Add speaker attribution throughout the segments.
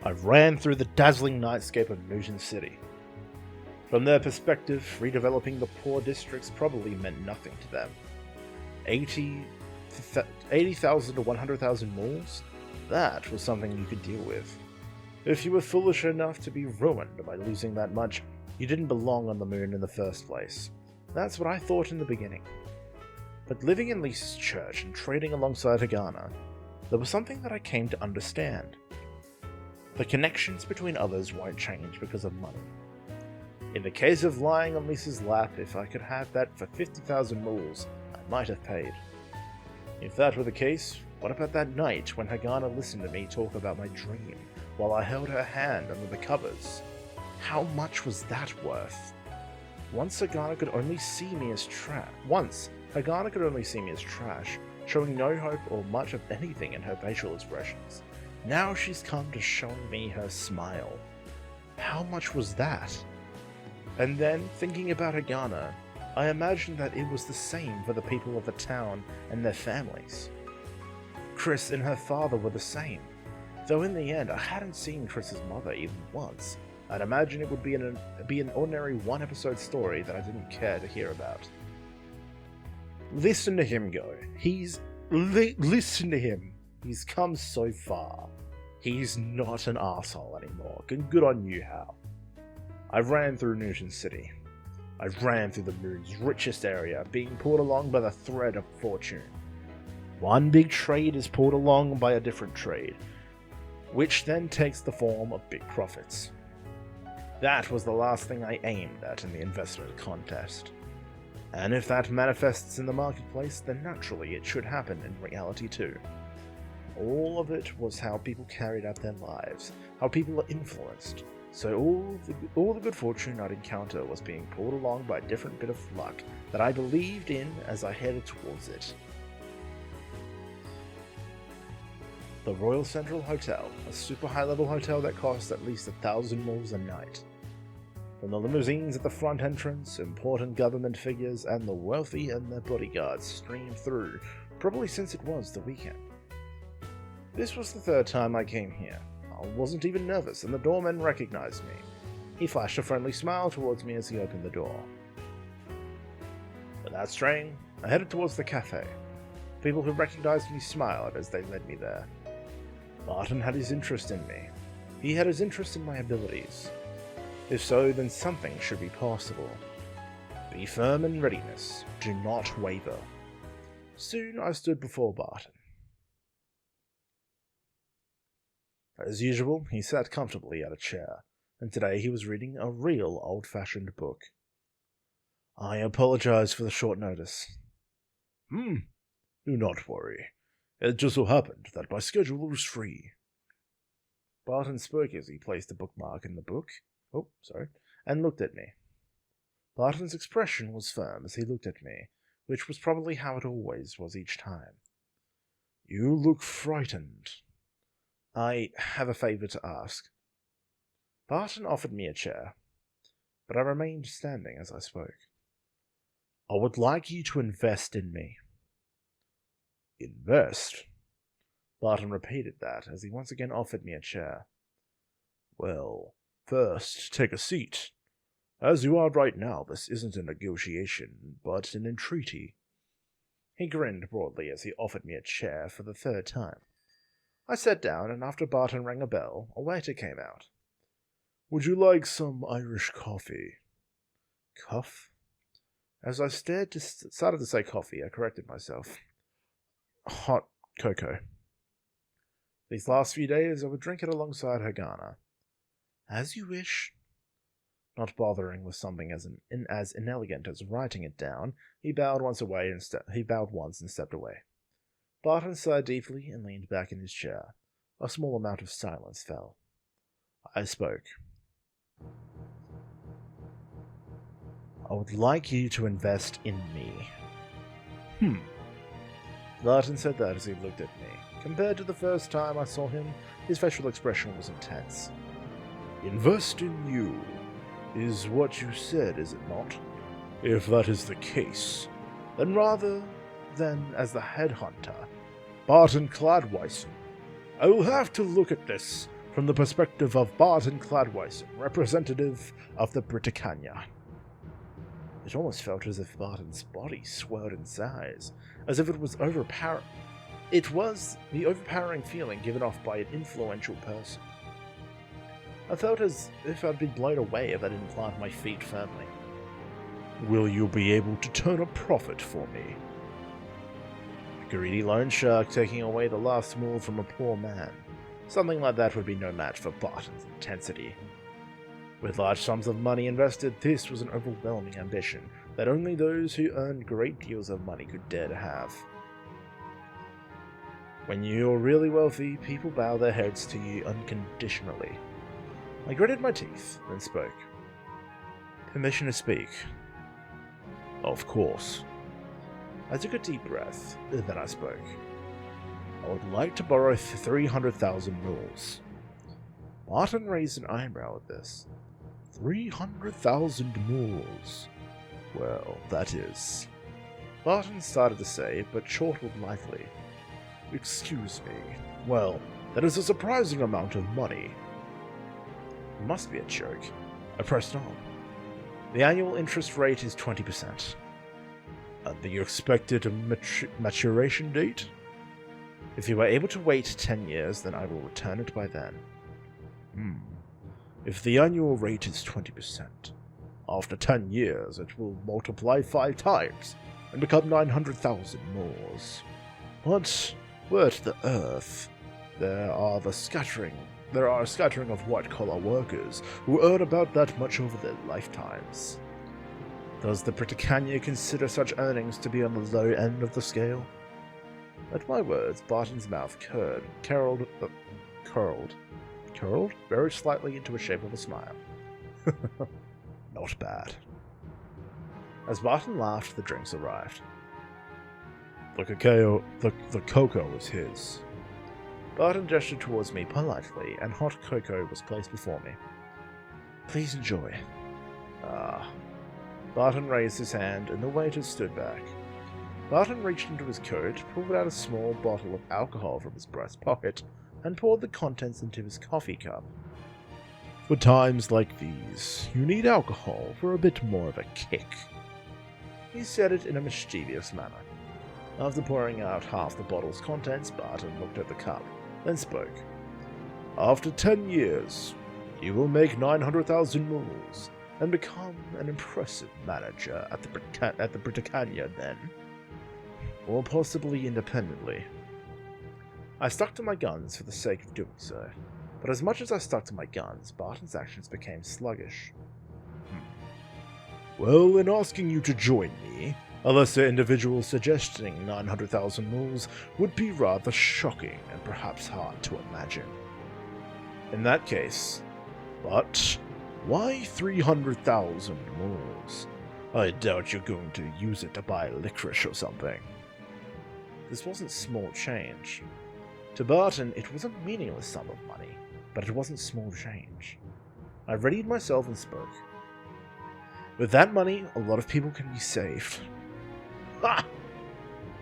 Speaker 1: I ran through the dazzling nightscape of Newton City. From their perspective, redeveloping the poor districts probably meant nothing to them. 80,000 to 100,000 moles? That was something you could deal with. If you were foolish enough to be ruined by losing that much, you didn't belong on the moon in the first place. That's what I thought in the beginning. But living in Lisa's church and trading alongside Hagana, there was something that I came to understand. The connections between others won't change because of money. In the case of lying on Lisa's lap, if I could have that for 50,000 moles, I might have paid. If that were the case, what about that night when Hagana listened to me talk about my dream while I held her hand under the covers? How much was that worth? Once Hagana could only see me as trash, showing no hope or much of anything in her facial expressions. Now she's come to showing me her smile. How much was that? And then, thinking about Hagana, I imagined that it was the same for the people of the town and their families. Chris and her father were the same, though in the end I hadn't seen Chris's mother even once. I'd imagine it would be an ordinary one-episode story that I didn't care to hear about. Listen to him go. Listen to him. He's come so far. He's not an asshole anymore. Good on you, Hal. I ran through Newton City. I ran through the moon's richest area, being pulled along by the thread of fortune. One big trade is pulled along by a different trade, which then takes the form of big profits. That was the last thing I aimed at in the investment contest. And if that manifests in the marketplace, then naturally it should happen in reality too. All of it was how people carried out their lives, how people are influenced. So all the good fortune I'd encounter was being pulled along by a different bit of luck that I believed in as I headed towards it. The Royal Central Hotel, a super high-level hotel that costs at least 1,000 moles a night. From the limousines at the front entrance, important government figures and the wealthy and their bodyguards streamed through, probably since it was the weekend. This was the third time I came here. I wasn't even nervous, and the doorman recognized me. He flashed a friendly smile towards me as he opened the door. Without straying, I headed towards the cafe. People who recognized me smiled as they led me there. Barton had his interest in me. He had his interest in my abilities. If so, then something should be possible. Be firm in readiness. Do not waver. Soon I stood before Barton. As usual, he sat comfortably at a chair, and today he was reading a real old-fashioned book. I apologize for the short notice. Do not worry. It just so happened that my schedule was free. Barton spoke as he placed a bookmark in the book, and looked at me. Barton's expression was firm as he looked at me, which was probably how it always was each time. You look frightened. I have a favor to ask. Barton offered me a chair, but I remained standing as I spoke. I would like you to invest in me. Invest? Barton repeated that as he once again offered me a chair. Well, first, take a seat. As you are right now, this isn't a negotiation, but an entreaty. He grinned broadly as he offered me a chair for the third time. I sat down, and after Barton rang a bell, a waiter came out. Would you like some Irish coffee? Cough? As I started to say coffee, I corrected myself. Hot cocoa. These last few days I would drink it alongside Hagana. As you wish. Not bothering with something as inelegant as writing it down, he bowed once and stepped away. Barton sighed deeply and leaned back in his chair. A small amount of silence fell. I spoke. I would like you to invest in me. Barton said that as he looked at me. Compared to the first time I saw him, his facial expression was intense. Invest in you is what you said, is it not? If that is the case, then rather than as the headhunter, Barton Cladwison, I will have to look at this from the perspective of Barton Cladwison, representative of the Britannia. It almost felt as if Barton's body swelled in size, as if it was overpowering. It was the overpowering feeling given off by an influential person. I felt as if I'd been blown away if I didn't plant my feet firmly. Will you be able to turn a profit for me? A greedy loan shark taking away the last mool from a poor man. Something like that would be no match for Barton's intensity. With large sums of money invested, this was an overwhelming ambition that only those who earned great deals of money could dare to have. When you're really wealthy, people bow their heads to you unconditionally. I gritted my teeth, then spoke. Permission to speak. Of course. I took a deep breath, then I spoke. I would like to borrow 300,000 mools. Barton raised an eyebrow at this. 300,000 mools. Well, that is. Barton started to say, but chortled lightly. Excuse me. Well, that is a surprising amount of money. It must be a joke. I pressed on. The annual interest rate is 20%. And the expected maturation date? If you are able to wait 10 years, then I will return it by then. If the annual rate is 20%, after 10 years it will multiply 5 times and become 900,000 moors. But word to the earth, there are a scattering of white-collar workers who earn about that much over their lifetimes. Does the Britannia consider such earnings to be on the low end of the scale? At my words, Barton's mouth curled very slightly into a shape of a smile. Not bad. As Barton laughed, the drinks arrived. The cocoa was his. Barton gestured towards me politely, and hot cocoa was placed before me. Please enjoy. Barton raised his hand, and the waiter stood back. Barton reached into his coat, pulled out a small bottle of alcohol from his breast pocket, and poured the contents into his coffee cup. For times like these, you need alcohol for a bit more of a kick. He said it in a mischievous manner. After pouring out half the bottle's contents, Barton looked at the cup, then spoke. After 10 years, you will make 900,000 mools, and become an impressive manager at the Britannia then. Or possibly independently. I stuck to my guns for the sake of doing so, but as much as I stuck to my guns, Barton's actions became sluggish. Well, in asking you to join me, a lesser individual suggesting 900,000 mools would be rather shocking and perhaps hard to imagine. In that case, but why 300,000 mools? I doubt you're going to use it to buy licorice or something. This wasn't small change. To Barton, it was a meaningless sum of money, but it wasn't small change. I readied myself and spoke. With that money, a lot of people can be saved. Ha!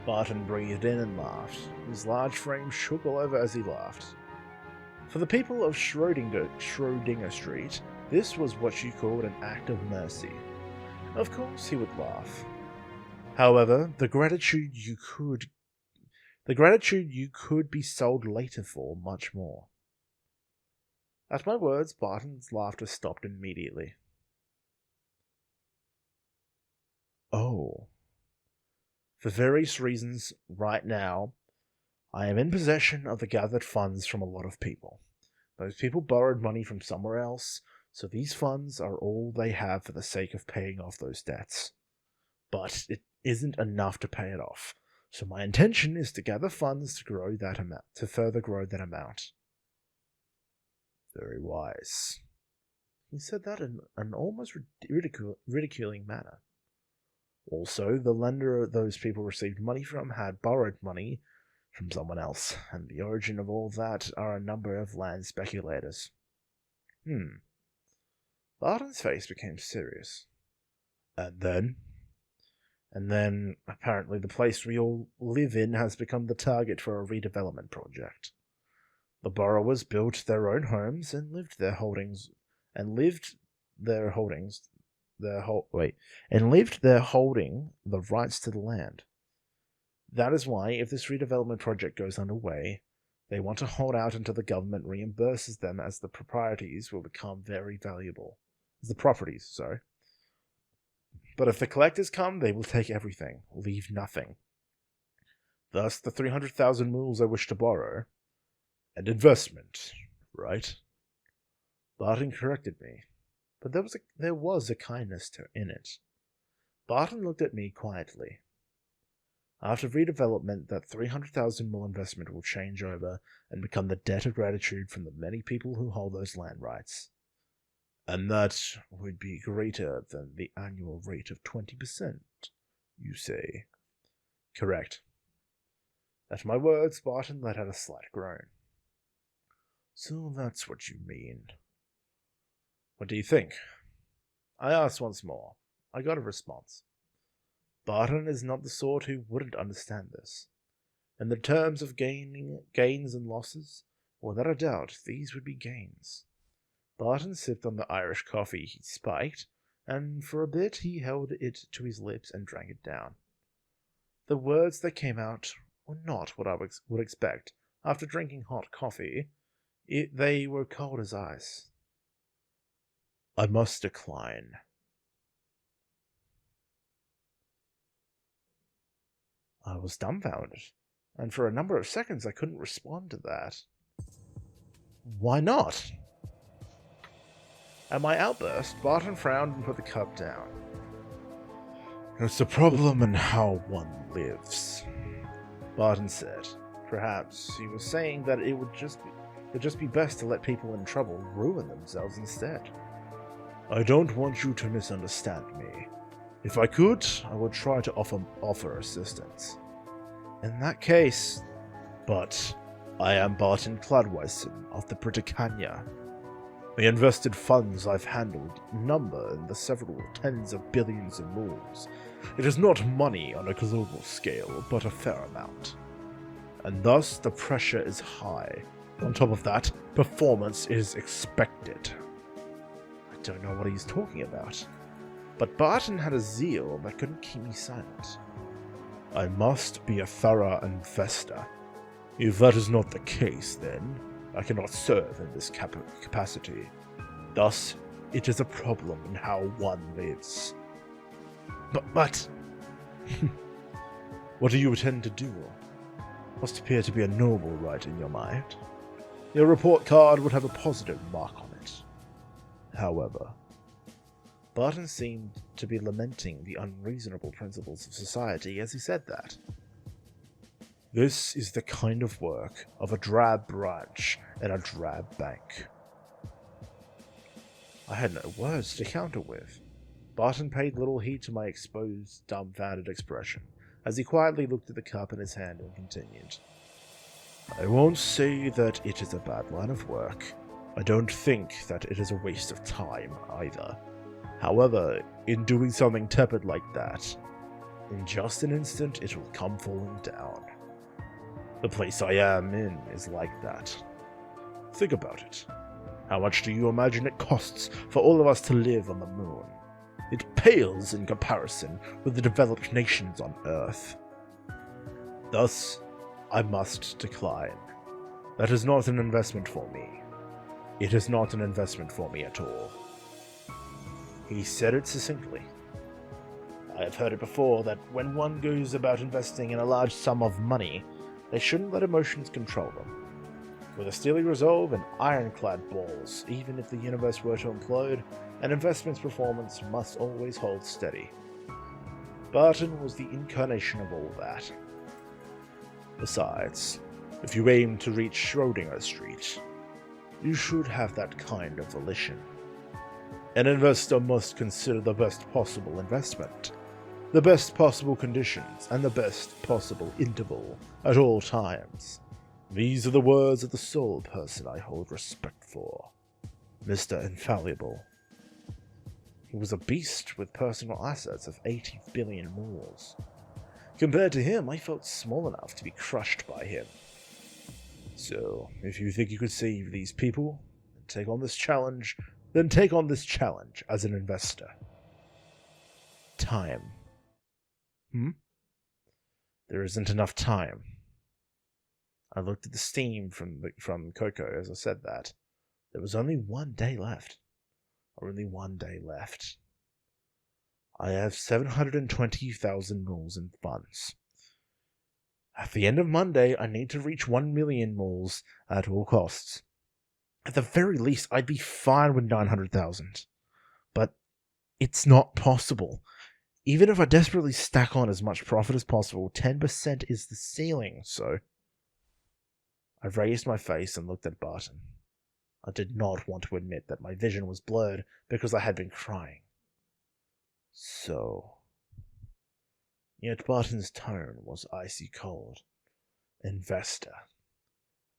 Speaker 1: Barton breathed in and laughed. His large frame shook all over as he laughed. For the people of Schrödinger Street, this was what you called an act of mercy. Of course he would laugh. However, the gratitude you could be sold later for much more. At my words, Barton's laughter stopped immediately. Oh. For various reasons, right now, I am in possession of the gathered funds from a lot of people. Those people borrowed money from somewhere else, so these funds are all they have for the sake of paying off those debts. But it isn't enough to pay it off, so my intention is to gather funds to further grow that amount. Very wise. He said that in an almost ridiculing manner. Also, the lender those people received money from had borrowed money from someone else, and the origin of all that are a number of land speculators. Barton's face became serious. And then, apparently the place we all live in has become the target for a redevelopment project. The borrowers built their own homes and lived their holdings and lived their holdings and lived their holding the rights to the land. That is why, if this redevelopment project goes underway, they want to hold out until the government reimburses them, as the properties will become very valuable. As the properties, sorry. But if the collectors come, they will take everything, leave nothing. Thus, the 300,000 mules I wish to borrow. An investment, right? Barton corrected me, but there was a kindness in it. Barton looked at me quietly. After redevelopment, that 300,000 mule investment will change over and become the debt of gratitude from the many people who hold those land rights. And that would be greater than the annual rate of 20%, you say? Correct. At my words, Barton let out a slight groan. So that's what you mean. What do you think? I asked once more. I got a response. Barton is not the sort who wouldn't understand this. In the terms of gains and losses, without a doubt, these would be gains. Barton sipped on the Irish coffee he spiked, and for a bit he held it to his lips and drank it down. The words that came out were not what I would expect after drinking hot coffee. They were cold as ice. I must decline. I was dumbfounded, and for a number of seconds I couldn't respond to that. Why not? At my outburst, Barton frowned and put the cup down. It's a problem in how one lives, Barton said. Perhaps he was saying that it would just be best to let people in trouble ruin themselves instead. I don't want you to misunderstand me. If I could, I would try to offer assistance. In that case, but I am Barton Cladwyson of the Britannia. The invested funds I've handled number in the several tens of billions of mules. It is not money on a global scale, but a fair amount. And thus the pressure is high. On top of that, performance is expected. I don't know what he's talking about. But Barton had a zeal that couldn't keep me silent. I must be a thorough investor. If that is not the case, then I cannot serve in this capacity. Thus, it is a problem in how one lives. But... What do you intend to do? Must appear to be a noble right in your mind. Your report card would have a positive mark on it. However, Barton seemed to be lamenting the unreasonable principles of society as he said that. This is the kind of work of a drab branch in a drab bank. I had no words to counter with. Barton paid little heed to my exposed, dumbfounded expression, as he quietly looked at the cup in his hand and continued. I won't say that it is a bad line of work. I don't think that it is a waste of time, either. However, in doing something tepid like that, in just an instant it will come falling down. The place I am in is like that. Think about it. How much do you imagine it costs for all of us to live on the moon? It pales in comparison with the developed nations on Earth. Thus, I must decline. That is not an investment for me. It is not an investment for me at all. He said it succinctly. I have heard it before that when one goes about investing in a large sum of money, they shouldn't let emotions control them. With a steely resolve and ironclad balls, even if the universe were to implode, an investment's performance must always hold steady. Barton was the incarnation of all that. Besides, if you aim to reach Schrödinger Street, you should have that kind of volition. An investor must consider the best possible investment, the best possible conditions, and the best possible interval at all times. These are the words of the sole person I hold respect for, Mr. Infallible. He was a beast with personal assets of 80 billion moles. Compared to him, I felt small enough to be crushed by him. So, if you think you could save these people, then take on this challenge as an investor. Time. There isn't enough time. I looked at the steam from Coco as I said that. There was only 1 day left. Only 1 day left. I have 720,000 moles in funds. At the end of Monday, I need to reach 1 million moles at all costs. At the very least, I'd be fine with 900,000. But it's not possible. Even if I desperately stack on as much profit as possible, 10% is the ceiling, so... I raised my face and looked at Barton. I did not want to admit that my vision was blurred because I had been crying. So... Yet Barton's tone was icy cold. Investor.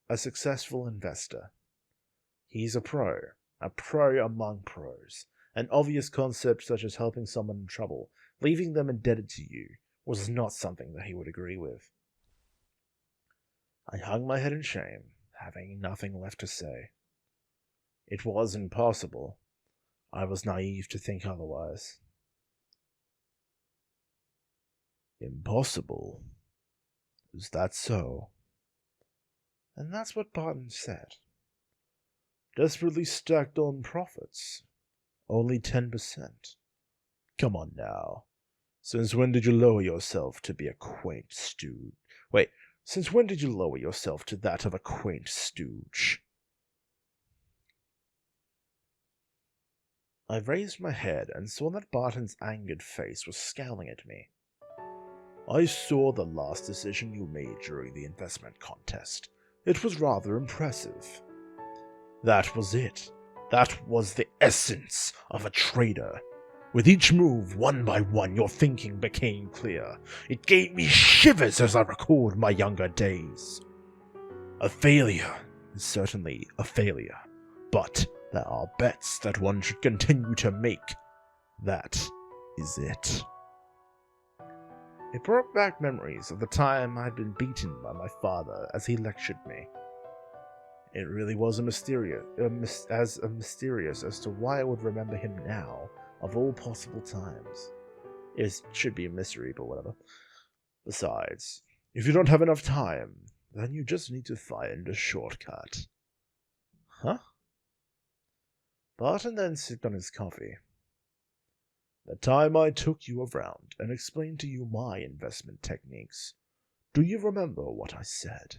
Speaker 1: A successful investor. He's a pro among pros. An obvious concept such as helping someone in trouble, leaving them indebted to you, was not something that he would agree with. I hung my head in shame, having nothing left to say. It was impossible. I was naive to think otherwise. Impossible? Is that so? And that's what Barton said. Desperately stacked on profits. Only 10%. Come on now. Since when did you lower yourself to be a quaint stooge? Since when did you lower yourself to that of a quaint stooge? I raised my head and saw that Barton's angered face was scowling at me. I saw the last decision you made during the investment contest. It was rather impressive. That was it. That was the essence of a trader. With each move, one by one, your thinking became clear. It gave me shivers as I recalled my younger days. A failure is certainly a failure, but there are bets that one should continue to make. That is it. It brought back memories of the time I had been beaten by my father as he lectured me. It really was mysterious as to why I would remember him now, of all possible times. It should be a mystery, but whatever. Besides, if you don't have enough time, then you just need to find a shortcut. Huh? Barton then sipped on his coffee. The time I took you around and explained to you my investment techniques, do you remember what I said?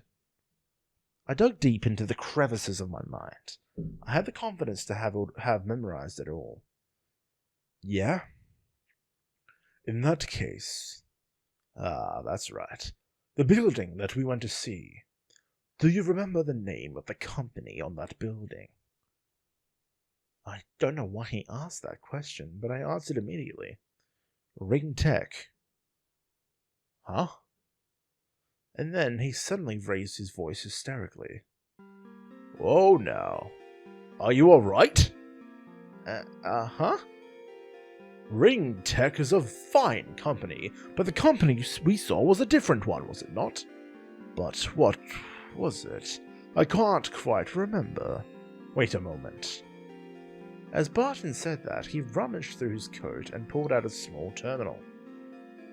Speaker 1: I dug deep into the crevices of my mind. I had the confidence to have memorized it all. Yeah? In that case... that's right. The building that we went to see. Do you remember the name of the company on that building? I don't know why he asked that question, but I answered immediately. Ring Tech. Huh? And then he suddenly raised his voice hysterically. Whoa now. Are you alright? Huh? Ring Tech is a fine company, but the company we saw was a different one, was it not? But what was it? I can't quite remember. Wait a moment. As Barton said that, he rummaged through his coat and pulled out a small terminal.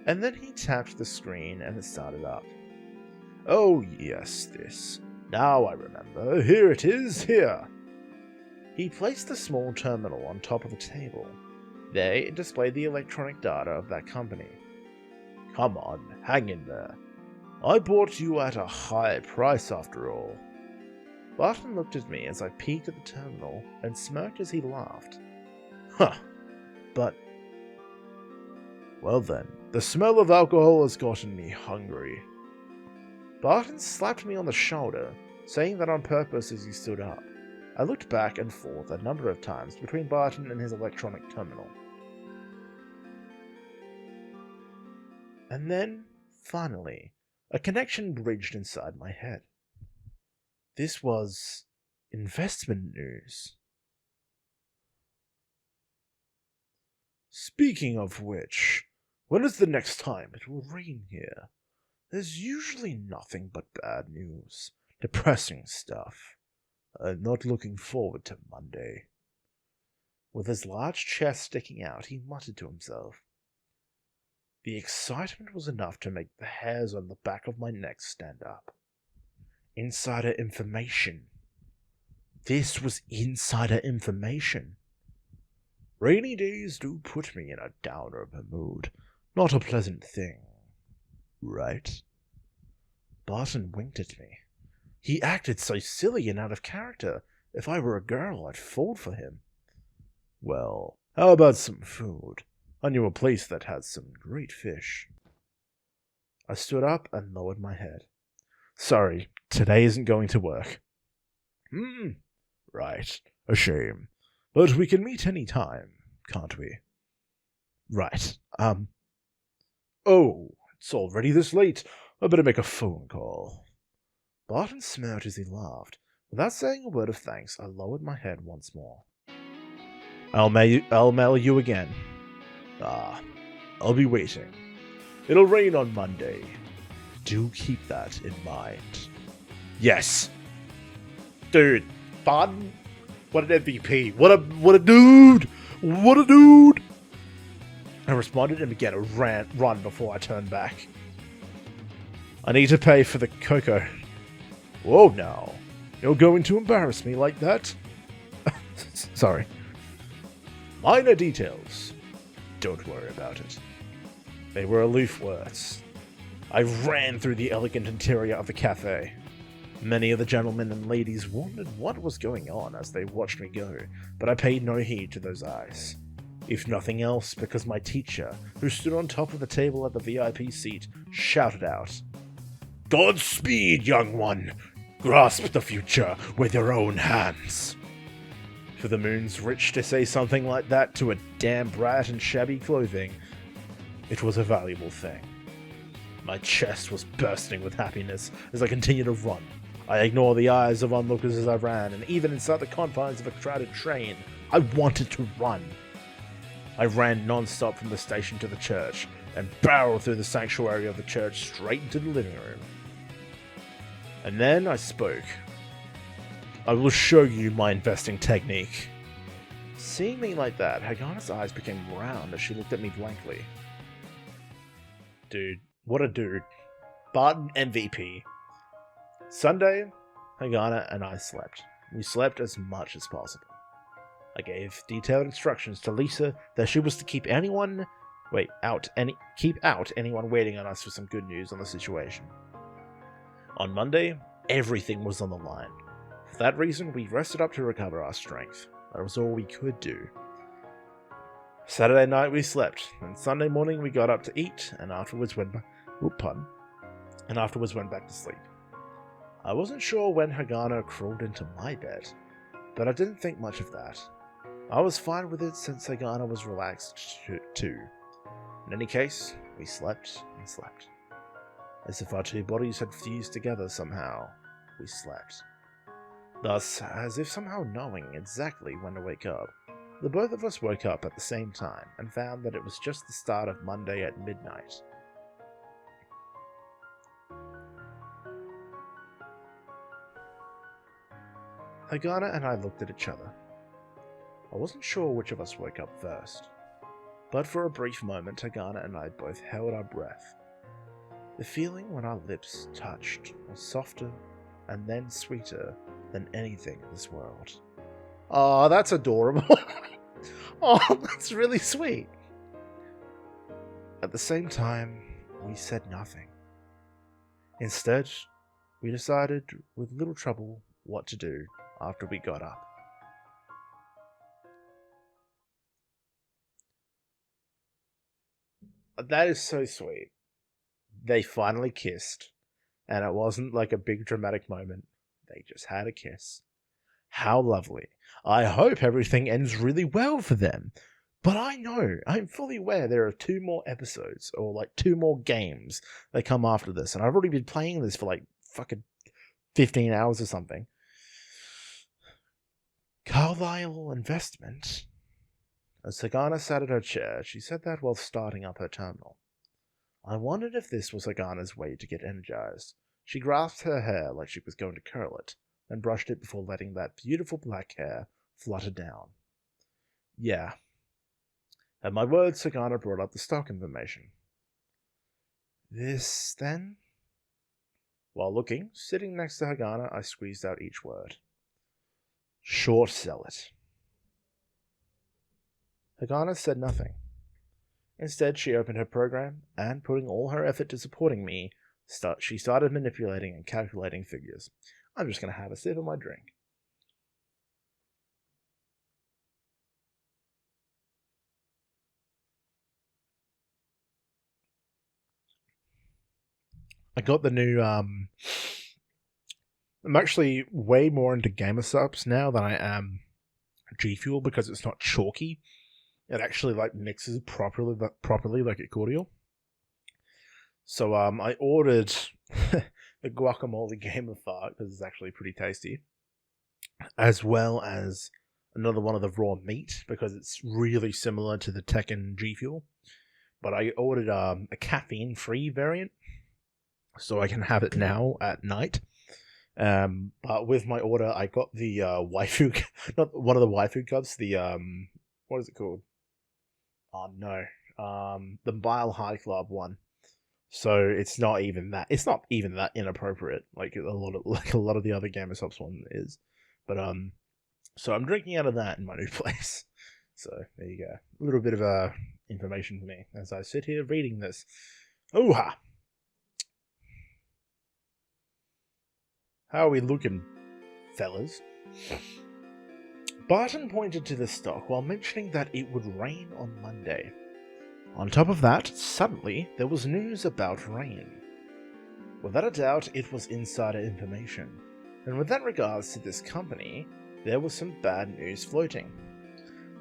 Speaker 1: And then he tapped the screen and it started up. Oh yes, this. Now I remember. Here it is, here. He placed the small terminal on top of a table. There it displayed the electronic data of that company. Come on, hang in there. I bought you at a high price after all. Barton looked at me as I peeked at the terminal and smirked as he laughed. Huh, but... Well then, the smell of alcohol has gotten me hungry. Barton slapped me on the shoulder, saying that on purpose as he stood up. I looked back and forth a number of times between Barton and his electronic terminal. And then, finally, a connection bridged inside my head. This was investment news. Speaking of which, when is the next time it will rain here? There's usually nothing but bad news. Depressing stuff. I'm not looking forward to Monday. With his large chest sticking out, he muttered to himself. The excitement was enough to make the hairs on the back of my neck stand up. Insider information. This was insider information. Rainy days do put me in a downer of a mood. Not a pleasant thing. Right? Barton winked at me. He acted so silly and out of character. If I were a girl, I'd fall for him. Well, how about some food? I knew a place that has some great fish. I stood up and lowered my head. Sorry, today isn't going to work. Right. A shame. But we can meet any time, can't we? Right. Oh, it's already this late. I better make a phone call. Barton smirked as he laughed. Without saying a word of thanks, I lowered my head once more. I'll mail you again. I'll be waiting. It'll rain on Monday. Do keep that in mind. Yes. Dude, Barton, what an MVP. What a dude. What a dude. I responded and began a run before I turned back. I need to pay for the cocoa. Whoa now. You're going to embarrass me like that? Sorry. Minor details. Don't worry about it. They were aloof words. I ran through the elegant interior of the cafe. Many of the gentlemen and ladies wondered what was going on as they watched me go, but I paid no heed to those eyes. If nothing else, because my teacher, who stood on top of the table at the VIP seat, shouted out, "Godspeed, young one! Grasp the future with your own hands!" For the moon's rich to say something like that to a damn brat in shabby clothing, it was a valuable thing. My chest was bursting with happiness as I continued to run. I ignored the eyes of onlookers as I ran, and even inside the confines of a crowded train, I wanted to run. I ran non-stop from the station to the church, and barreled through the sanctuary of the church straight into the living room. And then I spoke. I will show you my investing technique. Seeing me like that, Hagana's eyes became round as she looked at me blankly. Dude, what a dude. Barton MVP. Sunday, Hagana and I slept. We slept as much as possible. I gave detailed instructions to Lisa that she was to keep out anyone waiting on us for some good news on the situation. On Monday, everything was on the line. For that reason, we rested up to recover our strength. That was all we could do. Saturday night we slept, and Sunday morning we got up to eat, and afterwards went back to sleep. I wasn't sure when Hagana crawled into my bed, but I didn't think much of that. I was fine with it since Hagana was relaxed too. In any case, we slept and slept. As if our two bodies had fused together somehow, we slept. Thus, as if somehow knowing exactly when to wake up, the both of us woke up at the same time and found that it was just the start of Monday at midnight. Hagana and I looked at each other. I wasn't sure which of us woke up first, but for a brief moment Hagana and I both held our breath. The feeling when our lips touched was softer and then sweeter than anything in this world. Oh, that's adorable. Oh, that's really sweet. At the same time, we said nothing. Instead, we decided with little trouble what to do after we got up. That is so sweet. They finally kissed, and it wasn't like a big dramatic moment. They just had a kiss. How lovely. I hope everything ends really well for them. But I'm fully aware there are 2 more episodes, or like 2 more games that come after this, and I've already been playing this for like fucking 15 hours or something. Carlisle Investment. As Hagana sat at her chair, she said that while starting up her terminal. I wondered if this was Hagana's way to get energized. She grasped her hair like she was going to curl it, then brushed it before letting that beautiful black hair flutter down. Yeah. At my words, Sagana brought up the stock information. This, then? While looking, sitting next to Hagana, I squeezed out each word. Short sell it. Hagana said nothing. Instead, she opened her program, and putting all her effort to supporting me, she started manipulating and calculating figures. I'm just going to have a sip of my drink. I got the new, I'm actually way more into gamer subs now than I am G Fuel because it's not chalky. It actually like mixes properly like it cordial. So I ordered the guacamole gamer fart because it's actually pretty tasty, as well as another one of the raw meat because it's really similar to the Tekken G Fuel. But I ordered a caffeine-free variant, so I can have it now at night. But with my order, I got the waifu, not one of the waifu cups. The what is it called? Oh no, the Mile High Club one. So it's not even that. It's not even that inappropriate. Like a lot of the other Gamer Subs one is. But so I'm drinking out of that in my new place. So there you go. A little bit of information for me as I sit here reading this. Ooh-ha! How are we looking, fellas? Barton pointed to the stock while mentioning that it would rain on Monday. On top of that, suddenly, there was news about rain. Without a doubt, it was insider information, and with that regards to this company, there was some bad news floating.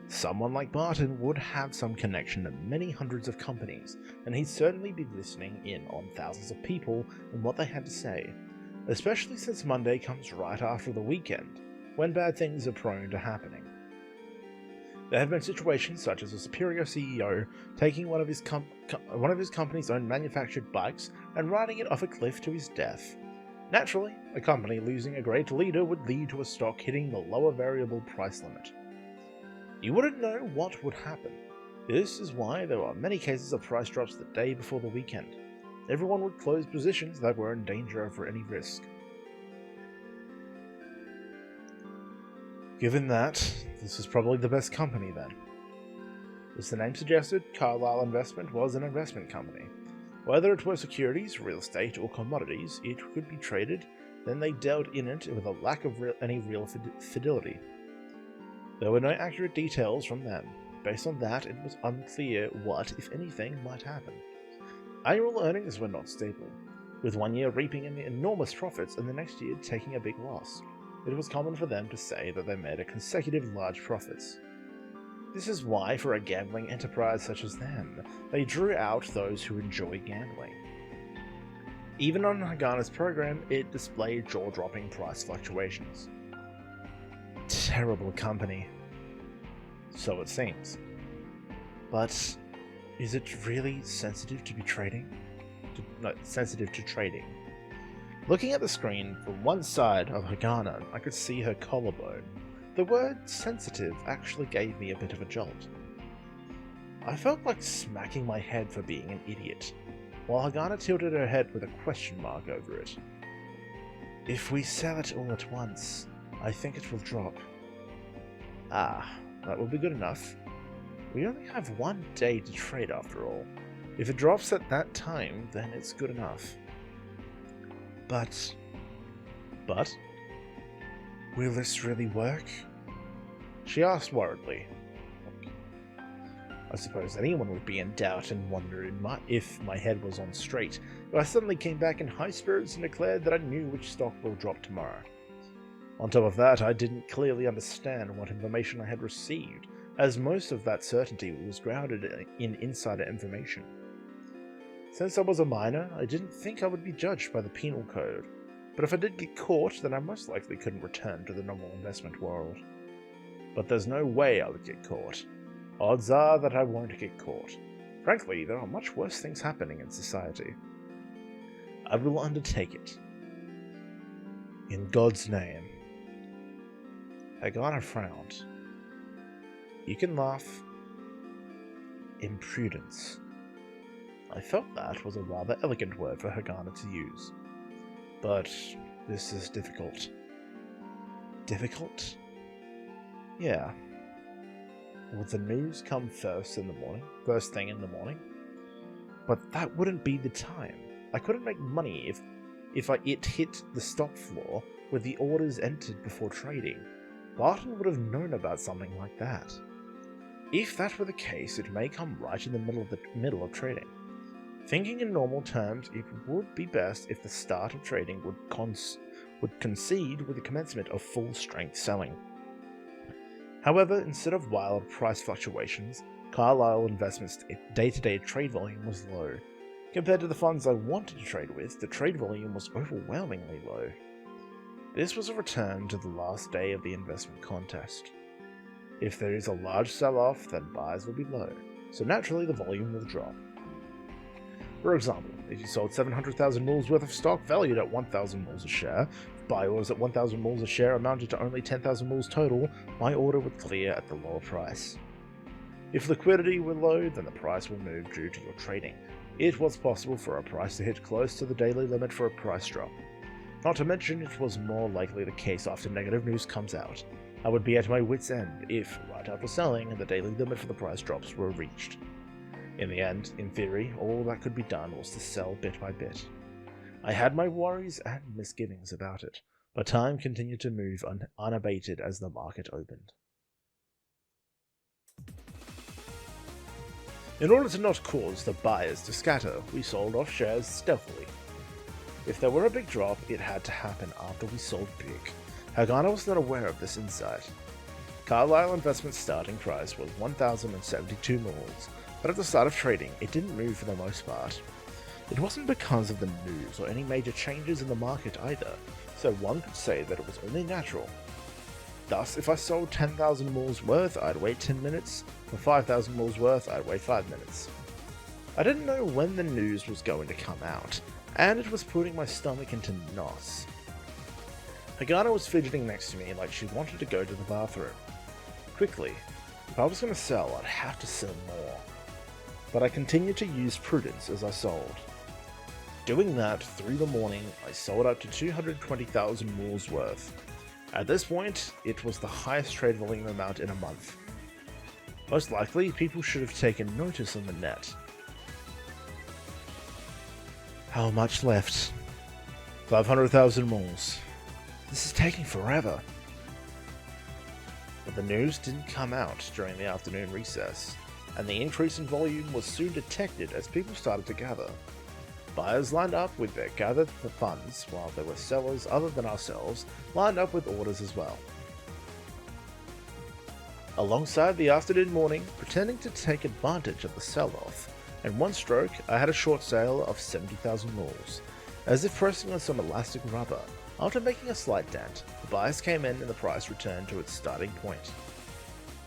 Speaker 1: Someone like Barton would have some connection to many hundreds of companies, and he'd certainly be listening in on thousands of people and what they had to say, especially since Monday comes right after the weekend, when bad things are prone to happening. There have been situations such as a superior CEO taking one of his company's own manufactured bikes and riding it off a cliff to his death. Naturally, a company losing a great leader would lead to a stock hitting the lower variable price limit. You wouldn't know what would happen. This is why there are many cases of price drops the day before the weekend. Everyone would close positions that were in danger of any risk. Given that, this is probably the best company then. As the name suggested, Carlyle Investment was an investment company. Whether it were securities, real estate, or commodities, it could be traded, then they dealt in it with a lack of any real fidelity. There were no accurate details from them. Based on that, it was unclear what, if anything, might happen. Annual earnings were not stable, with one year reaping enormous profits and the next year taking a big loss. It was common for them to say that they made a consecutive large profits. This is why, for a gambling enterprise such as them, they drew out those who enjoy gambling. Even on Hagana's program, it displayed jaw-dropping price fluctuations. Terrible company. So it seems. But is it really sensitive to trading? Looking at the screen from one side of Hagana, I could see her collarbone. The word sensitive actually gave me a bit of a jolt. I felt like smacking my head for being an idiot, while Hagana tilted her head with a question mark over it. If we sell it all at once, I think it will drop. Ah, that will be good enough. We only have one day to trade after all. If it drops at that time, then it's good enough. But, will this really work? She asked worriedly. I suppose anyone would be in doubt and wonder if my head was on straight, but I suddenly came back in high spirits and declared that I knew which stock will drop tomorrow. On top of that, I didn't clearly understand what information I had received, as most of that certainty was grounded in insider information. Since I was a minor, I didn't think I would be judged by the penal code, but if I did get caught, then I most likely couldn't return to the normal investment world. But there's no way I would get caught. Odds are that I won't get caught. Frankly, there are much worse things happening in society. I will undertake it. In God's name. Hasekura frowned. You can laugh. Imprudence. I felt that was a rather elegant word for Hasekura to use. But this is difficult. Difficult? Yeah. Would the news come first thing in the morning? But that wouldn't be the time. I couldn't make money if it hit the stock floor with the orders entered before trading. Barton would have known about something like that. If that were the case, it may come right in the middle of trading. Thinking in normal terms, it would be best if the start of trading would coincide with the commencement of full-strength selling. However, instead of wild price fluctuations, Carlyle Investments' day-to-day trade volume was low. Compared to the funds I wanted to trade with, the trade volume was overwhelmingly low. This was a return to the last day of the investment contest. If there is a large sell-off, then buys will be low, so naturally the volume will drop. For example, if you sold 700,000 mules worth of stock valued at 1,000 mules a share, if buy orders at 1,000 mules a share amounted to only 10,000 mules total, my order would clear at the lower price. If liquidity were low, then the price will move due to your trading. It was possible for a price to hit close to the daily limit for a price drop. Not to mention, it was more likely the case after negative news comes out. I would be at my wit's end if, right after selling, the daily limit for the price drops were reached. In the end, in theory, all that could be done was to sell bit by bit. I had my worries and misgivings about it, but time continued to move unabated as the market opened. In order to not cause the buyers to scatter, we sold off shares stealthily. If there were a big drop, it had to happen after we sold big. Hasekura was not aware of this insight. Carlyle Investments' starting price was 1,072 mules, but at the start of trading, it didn't move for the most part. It wasn't because of the news or any major changes in the market either, so one could say that it was only natural. Thus, if I sold 10,000 mules worth, I'd wait 10 minutes, for 5,000 mules worth, I'd wait 5 minutes. I didn't know when the news was going to come out, and it was putting my stomach into knots. Hasekura was fidgeting next to me like she wanted to go to the bathroom. Quickly, if I was going to sell, I'd have to sell more. But I continued to use prudence as I sold. Doing that through the morning, I sold up to 220,000 mules worth. At this point, it was the highest trade volume amount in a month. Most likely, people should have taken notice on the net. How much left? 500,000 mules. This is taking forever. But the news didn't come out during the afternoon recess, and the increase in volume was soon detected as people started to gather. Buyers lined up with their gathered funds, while there were sellers other than ourselves lined up with orders as well. Alongside the afternoon morning, pretending to take advantage of the sell-off, in one stroke I had a short sale of 70,000 mules. As if pressing on some elastic rubber, after making a slight dent, the buyers came in and the price returned to its starting point.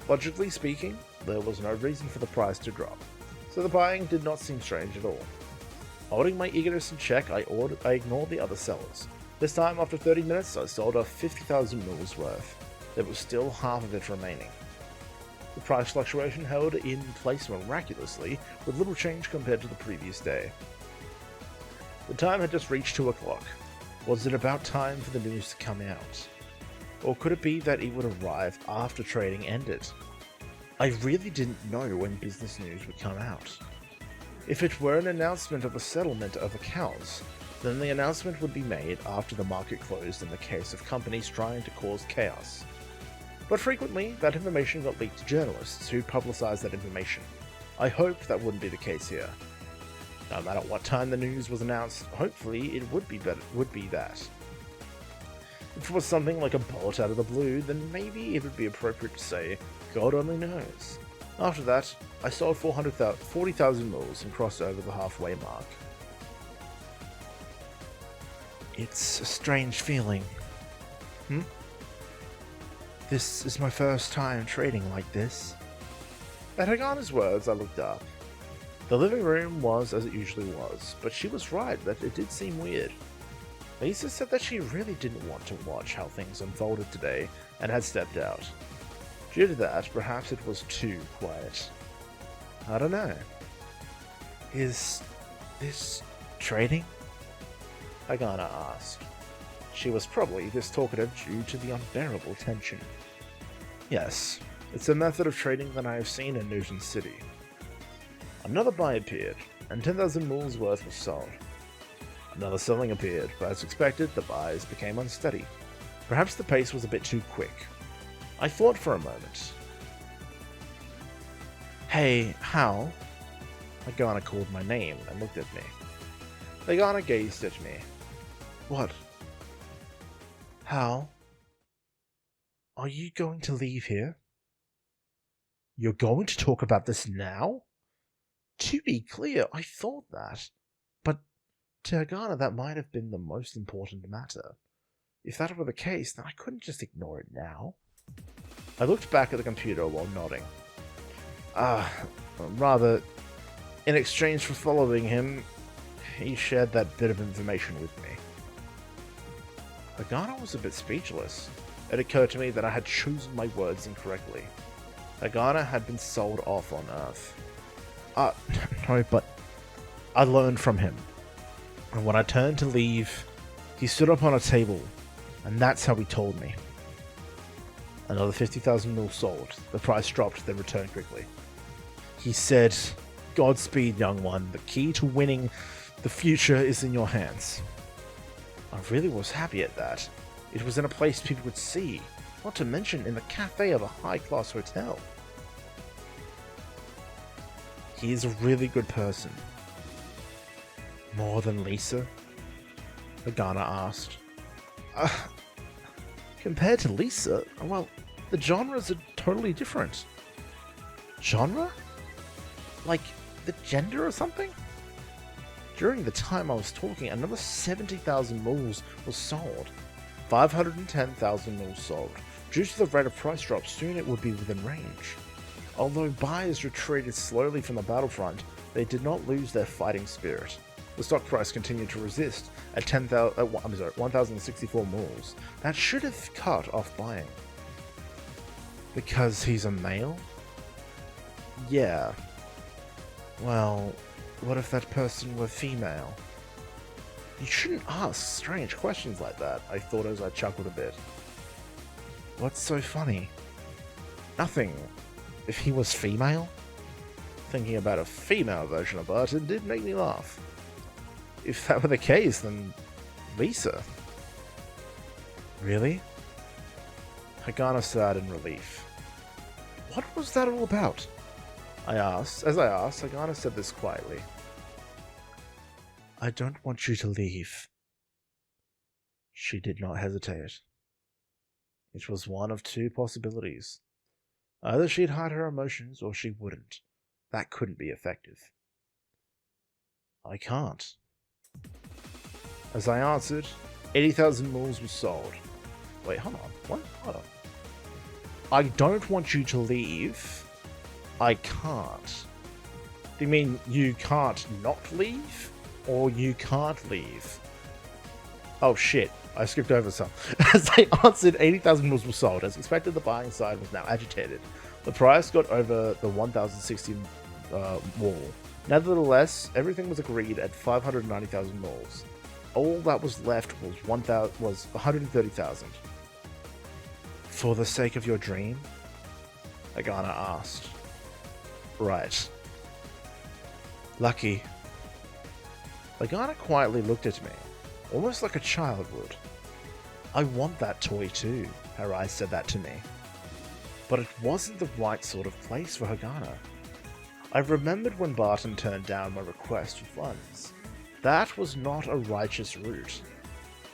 Speaker 1: Logically speaking, there was no reason for the price to drop, so the buying did not seem strange at all. Holding my eagerness in check, I ignored the other sellers. This time, after 30 minutes, I sold off 50,000 mules worth. There was still half of it remaining. The price fluctuation held in place miraculously, with little change compared to the previous day. The time had just reached 2 o'clock. Was it about time for the news to come out? Or could it be that it would arrive after trading ended? I really didn't know when business news would come out. If it were an announcement of a settlement of accounts, then the announcement would be made after the market closed in the case of companies trying to cause chaos. But frequently, that information got leaked to journalists who publicized that information. I hoped that wouldn't be the case here. No matter what time the news was announced, hopefully it would be that. If it was something like a bolt out of the blue, then maybe it would be appropriate to say, God only knows. After that, I sold 40,000 mules and crossed over the halfway mark. It's a strange feeling. This is my first time trading like this. At Hasekura's words, I looked up. The living room was as it usually was, but she was right that it did seem weird. Lisa said that she really didn't want to watch how things unfolded today and had stepped out. Due to that, perhaps it was too quiet. I don't know. Is this trading? Hagana asked. She was probably this talkative due to the unbearable tension. Yes, it's a method of trading that I have seen in Newton City. Another buy appeared, and 10,000 mules worth was sold. Another selling appeared, but as expected, the buys became unsteady. Perhaps the pace was a bit too quick. I thought for a moment. Hey, Hal? Hagana called my name and looked at me. Hagana gazed at me. What? Hal? Are you going to leave here? You're going to talk about this now? To be clear, I thought that. But to Hagana, that might have been the most important matter. If that were the case, then I couldn't just ignore it now. I looked back at the computer while nodding. Rather, in exchange for following him, he shared that bit of information with me. Hagana was a bit speechless. It occurred to me that I had chosen my words incorrectly. Hagana had been sold off on Earth. No, but I learned from him. And when I turned to leave, he stood up on a table, and that's how he told me. Another 50,000 mil sold. The price dropped, then returned quickly. He said, Godspeed, young one. The key to winning the future is in your hands. I really was happy at that. It was in a place people would see, not to mention in the cafe of a high-class hotel. He is a really good person. More than Lisa? Hagana asked. Compared to Lisa, well, the genres are totally different. Genre? Like, the gender or something? During the time I was talking, another 70,000 mules was sold. 510,000 mules sold. Due to the rate of price drop, soon it would be within range. Although buyers retreated slowly from the battlefront, they did not lose their fighting spirit. The stock price continued to resist at 1,064 mules. That should have cut off buying. Because he's a male? Yeah. Well, what if that person were female? You shouldn't ask strange questions like that, I thought as I chuckled a bit. What's so funny? Nothing. If he was female? Thinking about a female version of Barton did make me laugh. If that were the case, then Lisa. Really? Hagana sighed in relief. What was that all about? I asked. As I asked, Hagana said this quietly. I don't want you to leave. She did not hesitate. It was one of two possibilities. Either she'd hide her emotions, or she wouldn't. That couldn't be effective. I can't. As I answered, 80,000 mules was sold. Wait, hold on. What? Hold on. I don't want you to leave. I can't. Do you mean you can't not leave? Or you can't leave? Oh shit, I skipped over some. As I answered, 80,000 mules were sold. As expected, the buying side was now agitated. The price got over the 1,060 wall. Nevertheless, everything was agreed at 590,000 mules. All that was left was 130,000. For the sake of your dream? Hagana asked. Right. Lucky. Hagana quietly looked at me, almost like a child would. I want that toy too, Haru said that to me. But it wasn't the right sort of place for Hagana. I remembered when Barton turned down my request for funds. That was not a righteous route.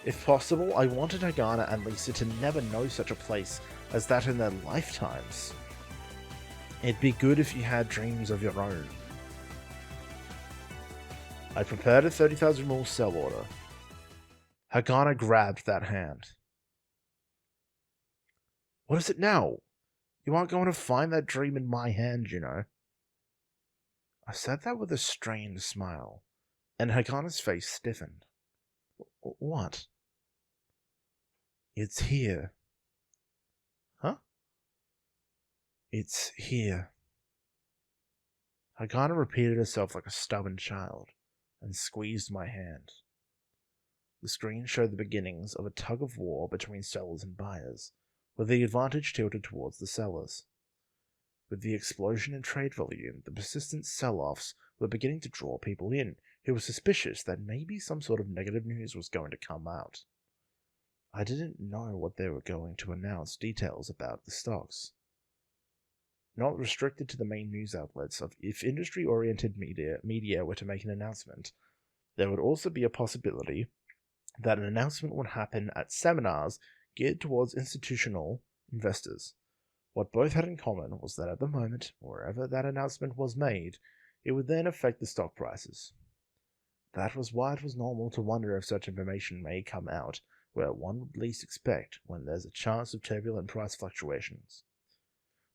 Speaker 1: If possible, I wanted Hagana and Lisa to never know such a place as that in their lifetimes. It'd be good if you had dreams of your own. I prepared a 30,000 mule sell order. Hagana grabbed that hand. What is it now? You aren't going to find that dream in my hand, you know. I said that with a strained smile, and Hagana's face stiffened. What? It's here. Huh? It's here. Hagana repeated herself like a stubborn child, and squeezed my hand. The screen showed the beginnings of a tug-of-war between sellers and buyers, with the advantage tilted towards the sellers. With the explosion in trade volume, the persistent sell-offs were beginning to draw people in who were suspicious that maybe some sort of negative news was going to come out. I didn't know what they were going to announce details about the stocks. Not restricted to the main news outlets, if industry-oriented media were to make an announcement, there would also be a possibility that an announcement would happen at seminars geared towards institutional investors. What both had in common was that at the moment, wherever that announcement was made, it would then affect the stock prices. That was why it was normal to wonder if such information may come out where one would least expect when there's a chance of turbulent price fluctuations.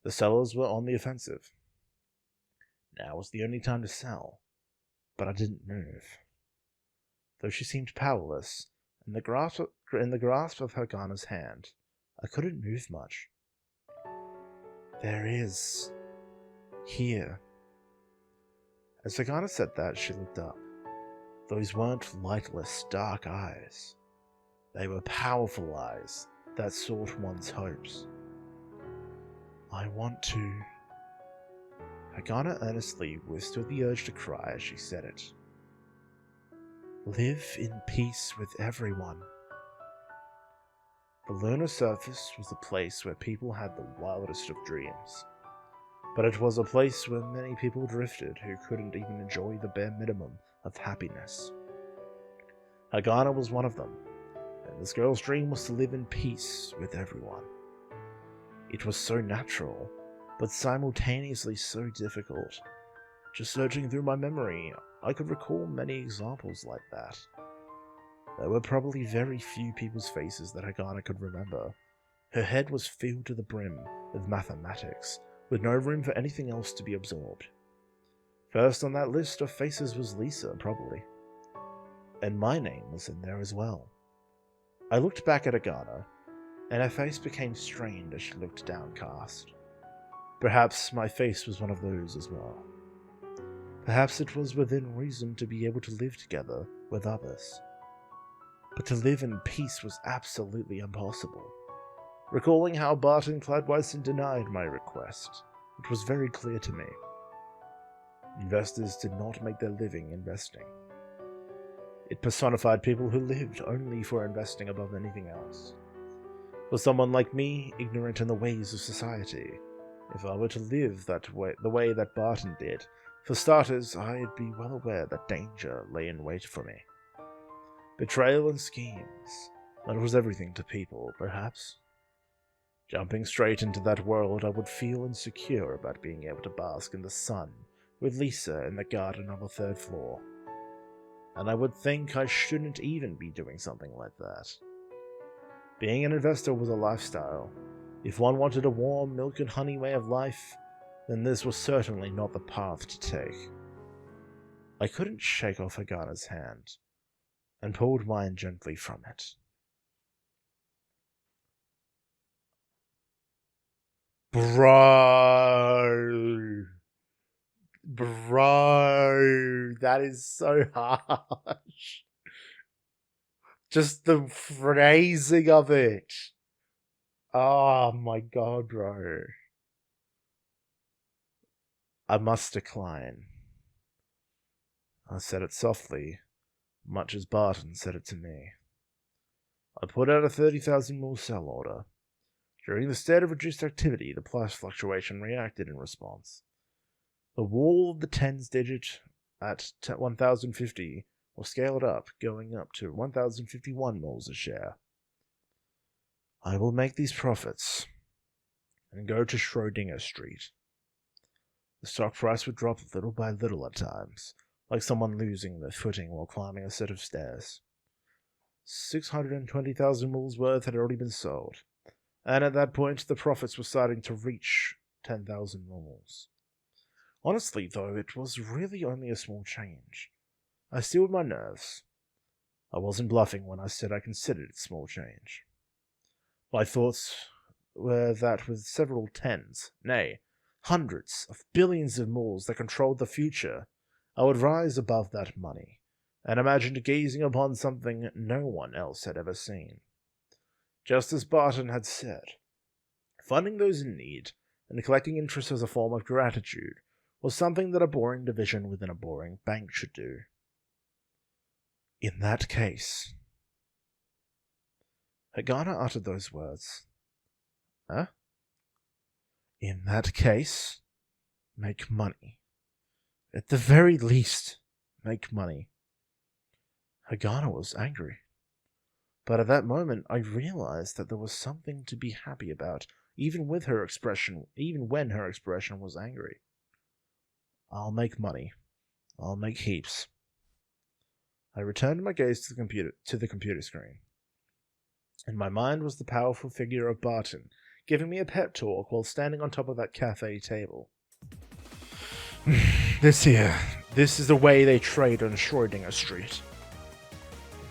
Speaker 1: The sellers were on the offensive. Now was the only time to sell, but I didn't move. Though she seemed powerless, in the grasp of Hagana's hand, I couldn't move much. There is. Here. As Hagana said that, she looked up. Those weren't lightless, dark eyes. They were powerful eyes that sought one's hopes. I want to. Hagana earnestly withstood the urge to cry as she said it. Live in peace with everyone. The lunar surface was a place where people had the wildest of dreams. But it was a place where many people drifted who couldn't even enjoy the bare minimum of happiness. Hagana was one of them, and this girl's dream was to live in peace with everyone. It was so natural, but simultaneously so difficult. Just searching through my memory, I could recall many examples like that. There were probably very few people's faces that Hagana could remember. Her head was filled to the brim with mathematics, with no room for anything else to be absorbed. First on that list of faces was Lisa, probably. And my name was in there as well. I looked back at Hagana, and her face became strained as she looked downcast. Perhaps my face was one of those as well. Perhaps it was within reason to be able to live together with others. But to live in peace was absolutely impossible. Recalling how Barton Cladwison denied my request, it was very clear to me. Investors did not make their living investing. It personified people who lived only for investing above anything else. For someone like me, ignorant in the ways of society, if I were to live the way that Barton did, for starters, I'd be well aware that danger lay in wait for me. Betrayal and schemes, that was everything to people, perhaps. Jumping straight into that world, I would feel insecure about being able to bask in the sun with Lisa in the garden on the third floor. And I would think I shouldn't even be doing something like that. Being an investor was a lifestyle. If one wanted a warm milk and honey way of life, then this was certainly not the path to take. I couldn't shake off Hagana's hand, and pulled mine gently from it. Bro, that is so harsh. Just the phrasing of it. Oh my god, bro. I must decline. I said it softly, much as Barton said it to me. I put out a 30,000 mil sell order. During the state of reduced activity, the price fluctuation reacted in response. The wall of the tens digit at 1,050 was scaled up, going up to 1,051 mils a share. I will make these profits and go to Schrodinger Street. The stock price would drop little by little at times, like someone losing their footing while climbing a set of stairs. 620,000 mils worth had already been sold, and at that point the profits were starting to reach 10,000 mils. Honestly, though, it was really only a small change. I steeled my nerves. I wasn't bluffing when I said I considered it small change. My thoughts were that with several tens, nay, hundreds of billions of moles that controlled the future, I would rise above that money, and imagined gazing upon something no one else had ever seen. Just as Barton had said, funding those in need and collecting interest as a form of gratitude was something that a boring division within a boring bank should do. In that case... Hagana uttered those words. Huh? In that case, make money. At the very least, make money. Hagana was angry. But at that moment, I realized that there was something to be happy about, even when her expression was angry. I'll make money. I'll make heaps. I returned my gaze to the computer screen. In my mind was the powerful figure of Barton, giving me a pep talk while standing on top of that cafe table. This is the way they trade on Schrödinger Street.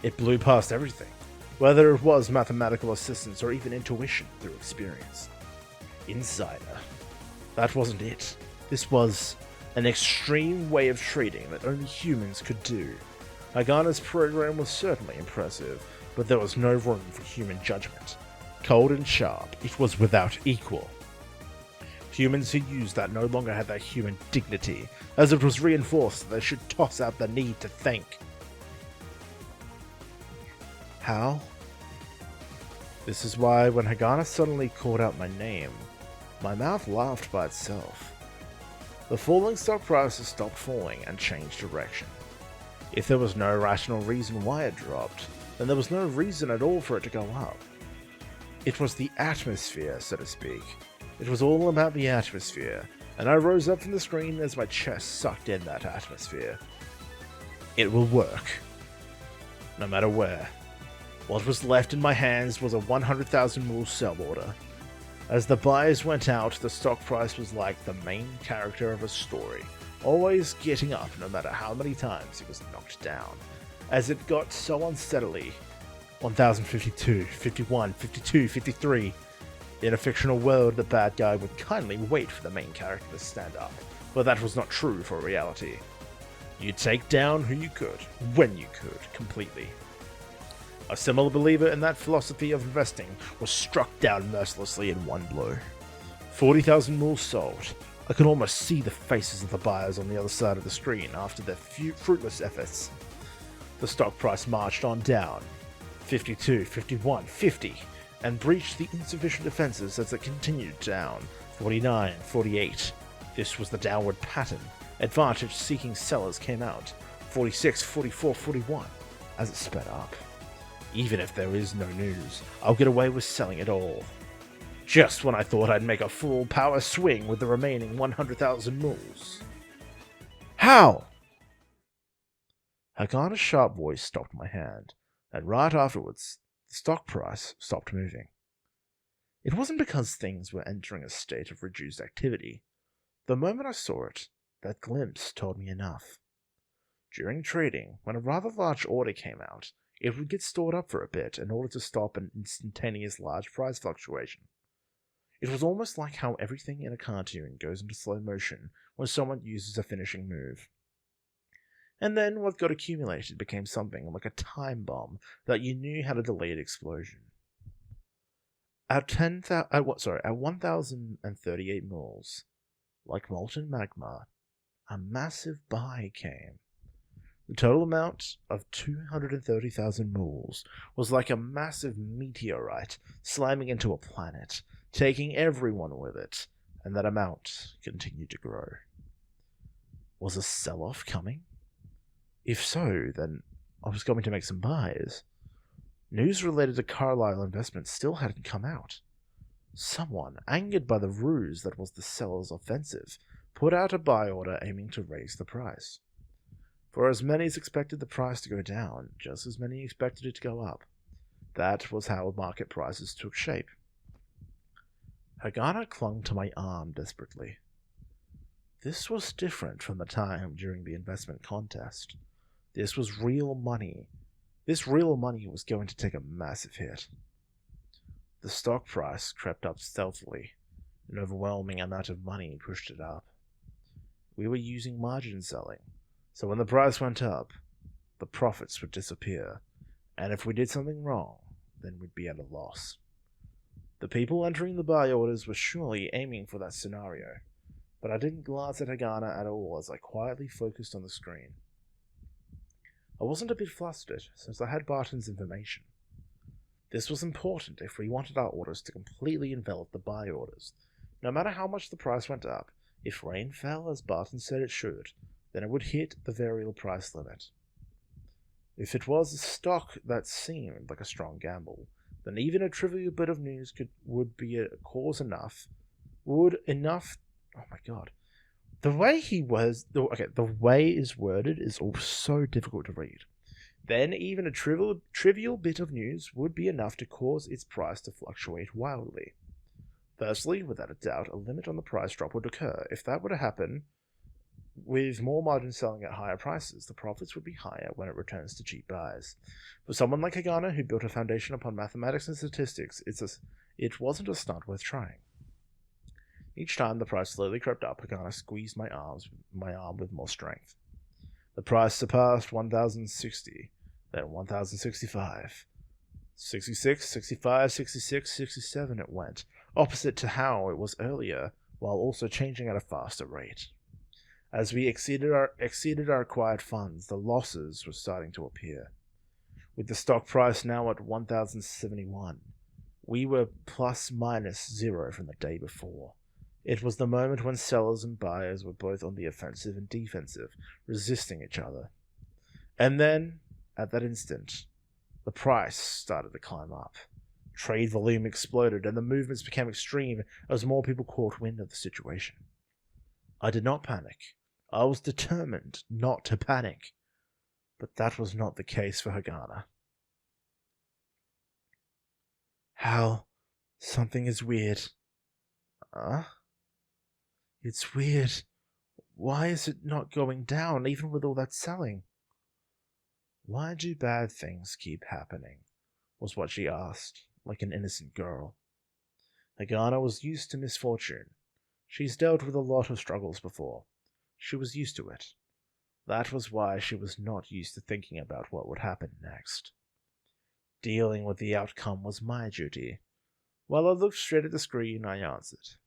Speaker 1: It blew past everything, whether it was mathematical assistance or even intuition through experience. Insider. That wasn't it. This was an extreme way of trading that only humans could do. Hagana's program was certainly impressive, but there was no room for human judgment. Cold and sharp, it was without equal. Humans who used that no longer had that human dignity, as it was reinforced that they should toss out the need to think. How? This is why when Hagana suddenly called out my name, my mouth laughed by itself. The falling stock prices stopped falling and changed direction. If there was no rational reason why it dropped, then there was no reason at all for it to go up. It was the atmosphere, so to speak. It was all about the atmosphere, and I rose up from the screen as my chest sucked in that atmosphere. It will work. No matter where. What was left in my hands was a 100,000 mule sell order. As the buyers went out, the stock price was like the main character of a story, always getting up no matter how many times it was knocked down. As it got so unsteadily, 1052, 51, 52, 53. In a fictional world, the bad guy would kindly wait for the main character to stand up, but that was not true for reality. You take down who you could, when you could, completely. A similar believer in that philosophy of investing was struck down mercilessly in one blow. 40,000 mules sold. I could almost see the faces of the buyers on the other side of the screen after their fruitless efforts. The stock price marched on down, 52, 51, 50, and breached the insufficient defenses as it continued down, 49, 48. This was the downward pattern. Advantage-seeking sellers came out, 46, 44, 41, as it sped up. Even if there is no news, I'll get away with selling it all. Just when I thought I'd make a full power swing with the remaining 100,000 mules. How? Hagana's sharp voice stopped my hand, and right afterwards, the stock price stopped moving. It wasn't because things were entering a state of reduced activity. The moment I saw it, that glimpse told me enough. During trading, when a rather large order came out, it would get stored up for a bit in order to stop an instantaneous large price fluctuation. It was almost like how everything in a cartoon goes into slow motion when someone uses a finishing move. And then what got accumulated became something like a time bomb that you knew had a delayed explosion. At 1,038 moles, like molten magma, a massive buy came. The total amount of 230,000 moles was like a massive meteorite slamming into a planet, taking everyone with it, and that amount continued to grow. Was a sell-off coming? If so, then I was going to make some buys. News related to Carlyle investments still hadn't come out. Someone, angered by the ruse that was the seller's offensive, put out a buy order aiming to raise the price. For as many as expected the price to go down, just as many expected it to go up. That was how market prices took shape. Hagana clung to my arm desperately. This was different from the time during the investment contest. This was real money. This real money was going to take a massive hit. The stock price crept up stealthily. An overwhelming amount of money pushed it up. We were using margin selling, so when the price went up, the profits would disappear, and if we did something wrong, then we'd be at a loss. The people entering the buy orders were surely aiming for that scenario, but I didn't glance at Hagana at all as I quietly focused on the screen. I wasn't a bit flustered, since I had Barton's information. This was important if we wanted our orders to completely envelop the buy orders. No matter how much the price went up, if rain fell as Barton said it should, then it would hit the variable price limit. If it was a stock that seemed like a strong gamble, then even a trivial bit of news would be a cause enough. Oh my god. The way is worded is all so difficult to read. Then even a trivial bit of news would be enough to cause its price to fluctuate wildly. Firstly, without a doubt, a limit on the price drop would occur. If that were to happen, with more margin selling at higher prices, the profits would be higher when it returns to cheap buys. For someone like Hagana, who built a foundation upon mathematics and statistics, it wasn't a stunt worth trying. Each time the price slowly crept up, Hagana squeezed my arm with more strength. The price surpassed 1,060, then 1,065. 66, 65, 66, 67 it went, opposite to how it was earlier, while also changing at a faster rate. As we exceeded our acquired funds, the losses were starting to appear. With the stock price now at 1,071, we were plus minus 0 from the day before. It was the moment when sellers and buyers were both on the offensive and defensive, resisting each other. And then, at that instant, the price started to climb up. Trade volume exploded, and the movements became extreme as more people caught wind of the situation. I did not panic. I was determined not to panic. But that was not the case for Hagana. Hal, something is weird. It's weird. Why is it not going down, even with all that selling? Why do bad things keep happening? Was what she asked, like an innocent girl. Hagana was used to misfortune. She's dealt with a lot of struggles before. She was used to it. That was why she was not used to thinking about what would happen next. Dealing with the outcome was my duty. While I looked straight at the screen, I answered.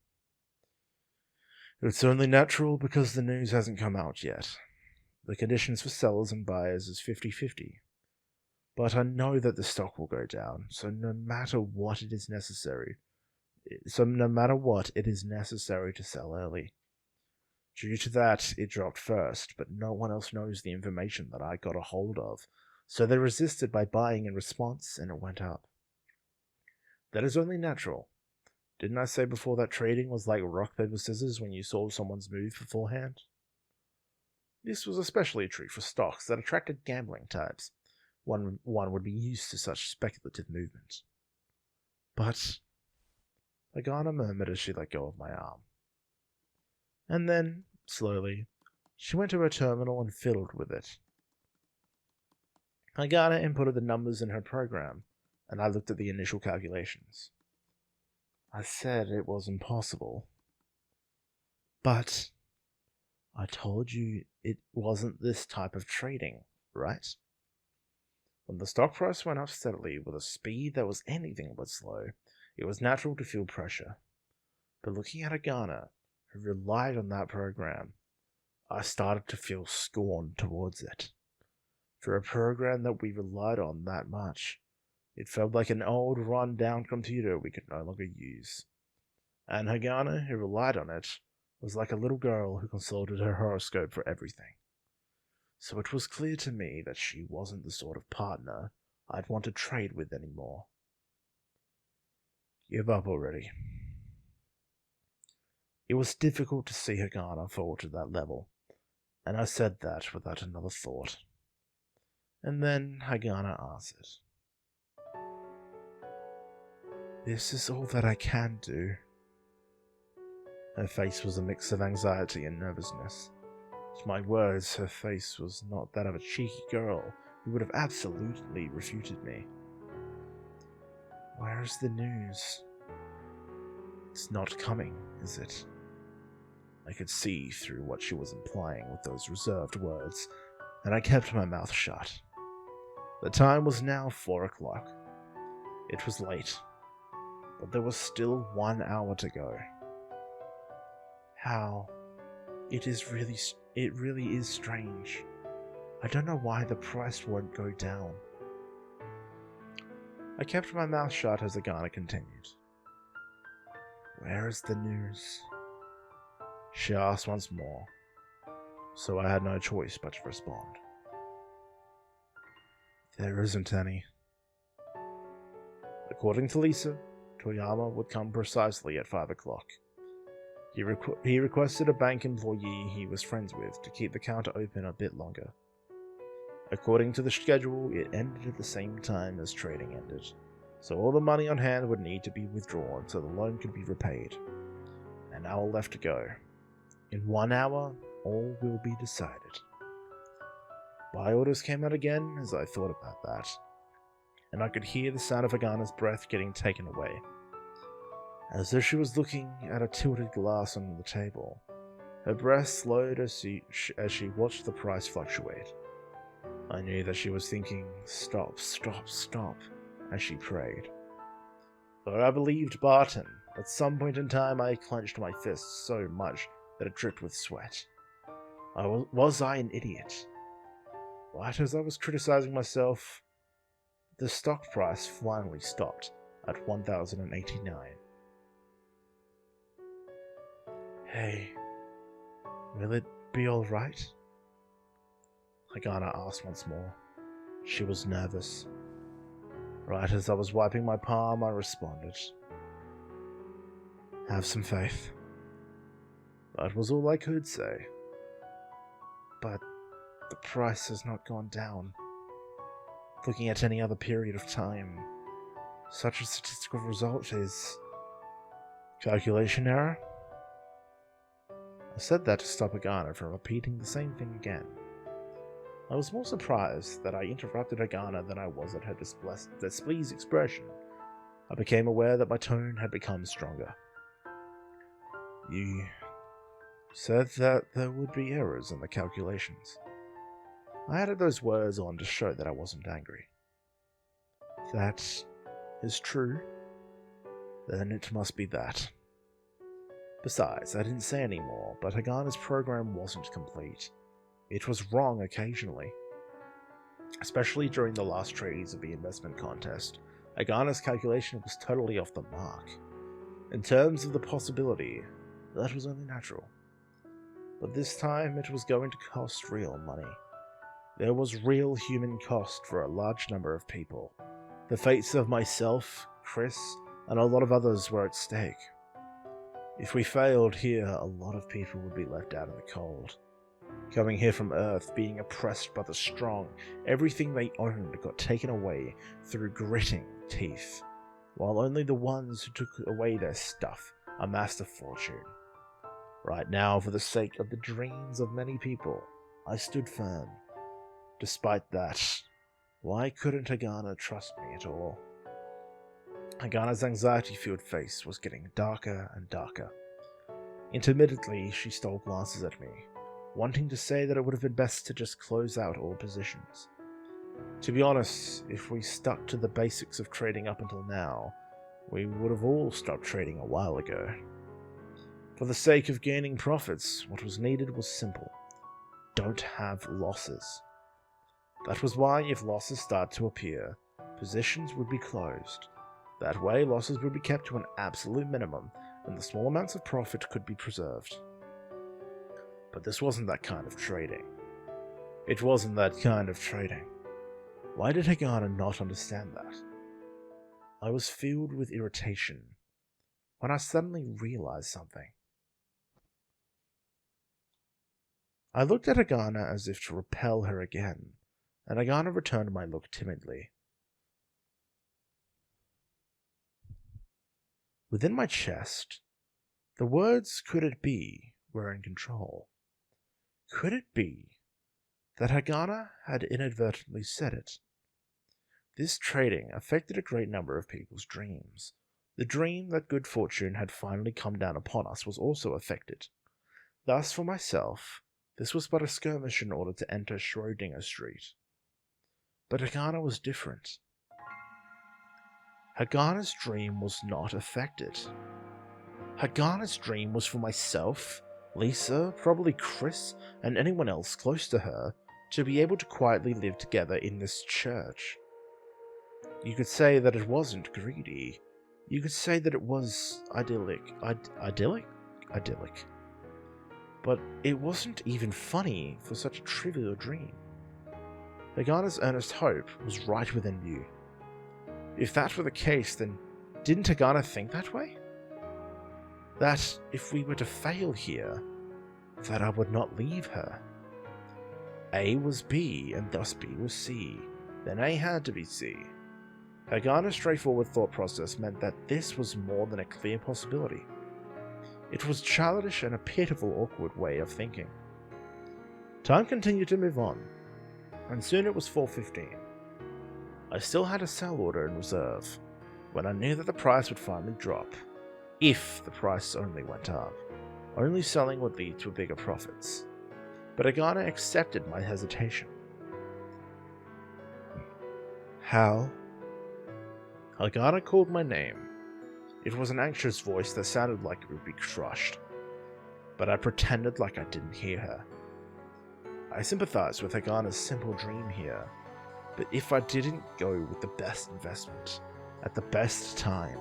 Speaker 1: It's only natural because the news hasn't come out yet. The conditions for sellers and buyers is 50-50. But I know that the stock will go down, so no matter what, it is necessary to sell early. Due to that, it dropped first, but no one else knows the information that I got a hold of, so they resisted by buying in response, and it went up. That is only natural. Didn't I say before that trading was like rock, paper, scissors when you saw someone's move beforehand? This was especially true for stocks that attracted gambling types. One would be used to such speculative movement. But Hagana murmured as she let go of my arm. And then, slowly, she went to her terminal and fiddled with it. Hagana inputted the numbers in her program, and I looked at the initial calculations. I said it was impossible. But I told you it wasn't this type of trading, right? When the stock price went up steadily with a speed that was anything but slow, it was natural to feel pressure. But looking at Hagana, who relied on that program, I started to feel scorn towards it. For a program that we relied on that much, it felt like an old, run-down computer we could no longer use. And Hagana, who relied on it, was like a little girl who consulted her horoscope for everything. So it was clear to me that she wasn't the sort of partner I'd want to trade with anymore. Give up already. It was difficult to see Hagana fall to that level, and I said that without another thought. And then Hagana answered. This is all that I can do. Her face was a mix of anxiety and nervousness. To my words, her face was not that of a cheeky girl who would have absolutely refuted me. Where is the news? It's not coming, is it? I could see through what she was implying with those reserved words, and I kept my mouth shut. The time was now 4 o'clock. It was late, but there was still 1 hour to go. How? It really is strange. I don't know why the price won't go down. I kept my mouth shut as Agana continued. Where is the news? She asked once more, so I had no choice but to respond. There isn't any. According to Lisa, Toyama would come precisely at 5 o'clock. He requested a bank employee he was friends with to keep the counter open a bit longer. According to the schedule, it ended at the same time as trading ended, so all the money on hand would need to be withdrawn so the loan could be repaid. An hour left to go. In 1 hour, all will be decided. My orders came out again as I thought about that, and I could hear the sound of Agana's breath getting taken away, as though she was looking at a tilted glass on the table. Her breath slowed as she watched the price fluctuate. I knew that she was thinking, stop, stop, stop, as she prayed. Though I believed Barton, at some point in time I clenched my fists so much that it dripped with sweat. Was I an idiot? Right as I was criticizing myself, the stock price finally stopped at 1,089. Hey, will it be alright? Agana asked once more. She was nervous. Right as I was wiping my palm, I responded. Have some faith. That was all I could say. But the price has not gone down. Looking at any other period of time, such a statistical result is... calculation error? I said that to stop Agana from repeating the same thing again. I was more surprised that I interrupted Agana than I was at her displeased expression. I became aware that my tone had become stronger. You said that there would be errors in the calculations. I added those words on to show that I wasn't angry. That is true. Then it must be that. Besides, I didn't say any more, but Agana's program wasn't complete. It was wrong occasionally. Especially during the last trades of the investment contest, Agana's calculation was totally off the mark. In terms of the possibility, that was only natural. But this time it was going to cost real money. There was real human cost for a large number of people. The fates of myself, Chris, and a lot of others were at stake. If we failed here, a lot of people would be left out in the cold. Coming here from Earth, being oppressed by the strong, everything they owned got taken away through gritting teeth, while only the ones who took away their stuff amassed a fortune. Right now, for the sake of the dreams of many people, I stood firm. Despite that, why couldn't Agana trust me at all? Agana's anxiety-filled face was getting darker and darker. Intermittently, she stole glances at me, wanting to say that it would have been best to just close out all positions. To be honest, if we stuck to the basics of trading up until now, we would have all stopped trading a while ago. For the sake of gaining profits, what was needed was simple. Don't have losses. That was why, if losses start to appear, positions would be closed. That way, losses would be kept to an absolute minimum, and the small amounts of profit could be preserved. But this wasn't that kind of trading. It wasn't that kind of trading. Why did Agana not understand that? I was filled with irritation when I suddenly realized something. I looked at Agana as if to repel her again, and Agana returned my look timidly. Within my chest, the words "could it be" were in control. Could it be that Agana had inadvertently said it? This trading affected a great number of people's dreams. The dream that good fortune had finally come down upon us was also affected. Thus, for myself, this was but a skirmish in order to enter Schrödinger Street. But Hagana was different. Hagana's dream was not affected. Hagana's dream was for myself, Lisa, probably Chris, and anyone else close to her, to be able to quietly live together in this church. You could say that it wasn't greedy. You could say that it was idyllic. Idyllic. But it wasn't even funny for such a trivial dream. Hagana's earnest hope was right within view. If that were the case, then didn't Hagana think that way? That if we were to fail here, that I would not leave her. A was B, and thus B was C. Then A had to be C. Hagana's straightforward thought process meant that this was more than a clear possibility. It was childish and a pitiful, awkward way of thinking. Time continued to move on, and soon it was 4:15. I still had a sell order in reserve, when I knew that the price would finally drop. If the price only went up. Only selling would lead to bigger profits. But Hagana accepted my hesitation. Hal? Hagana called my name. It was an anxious voice that sounded like it would be crushed. But I pretended like I didn't hear her. I sympathized with Hagana's simple dream here. But if I didn't go with the best investment, at the best time,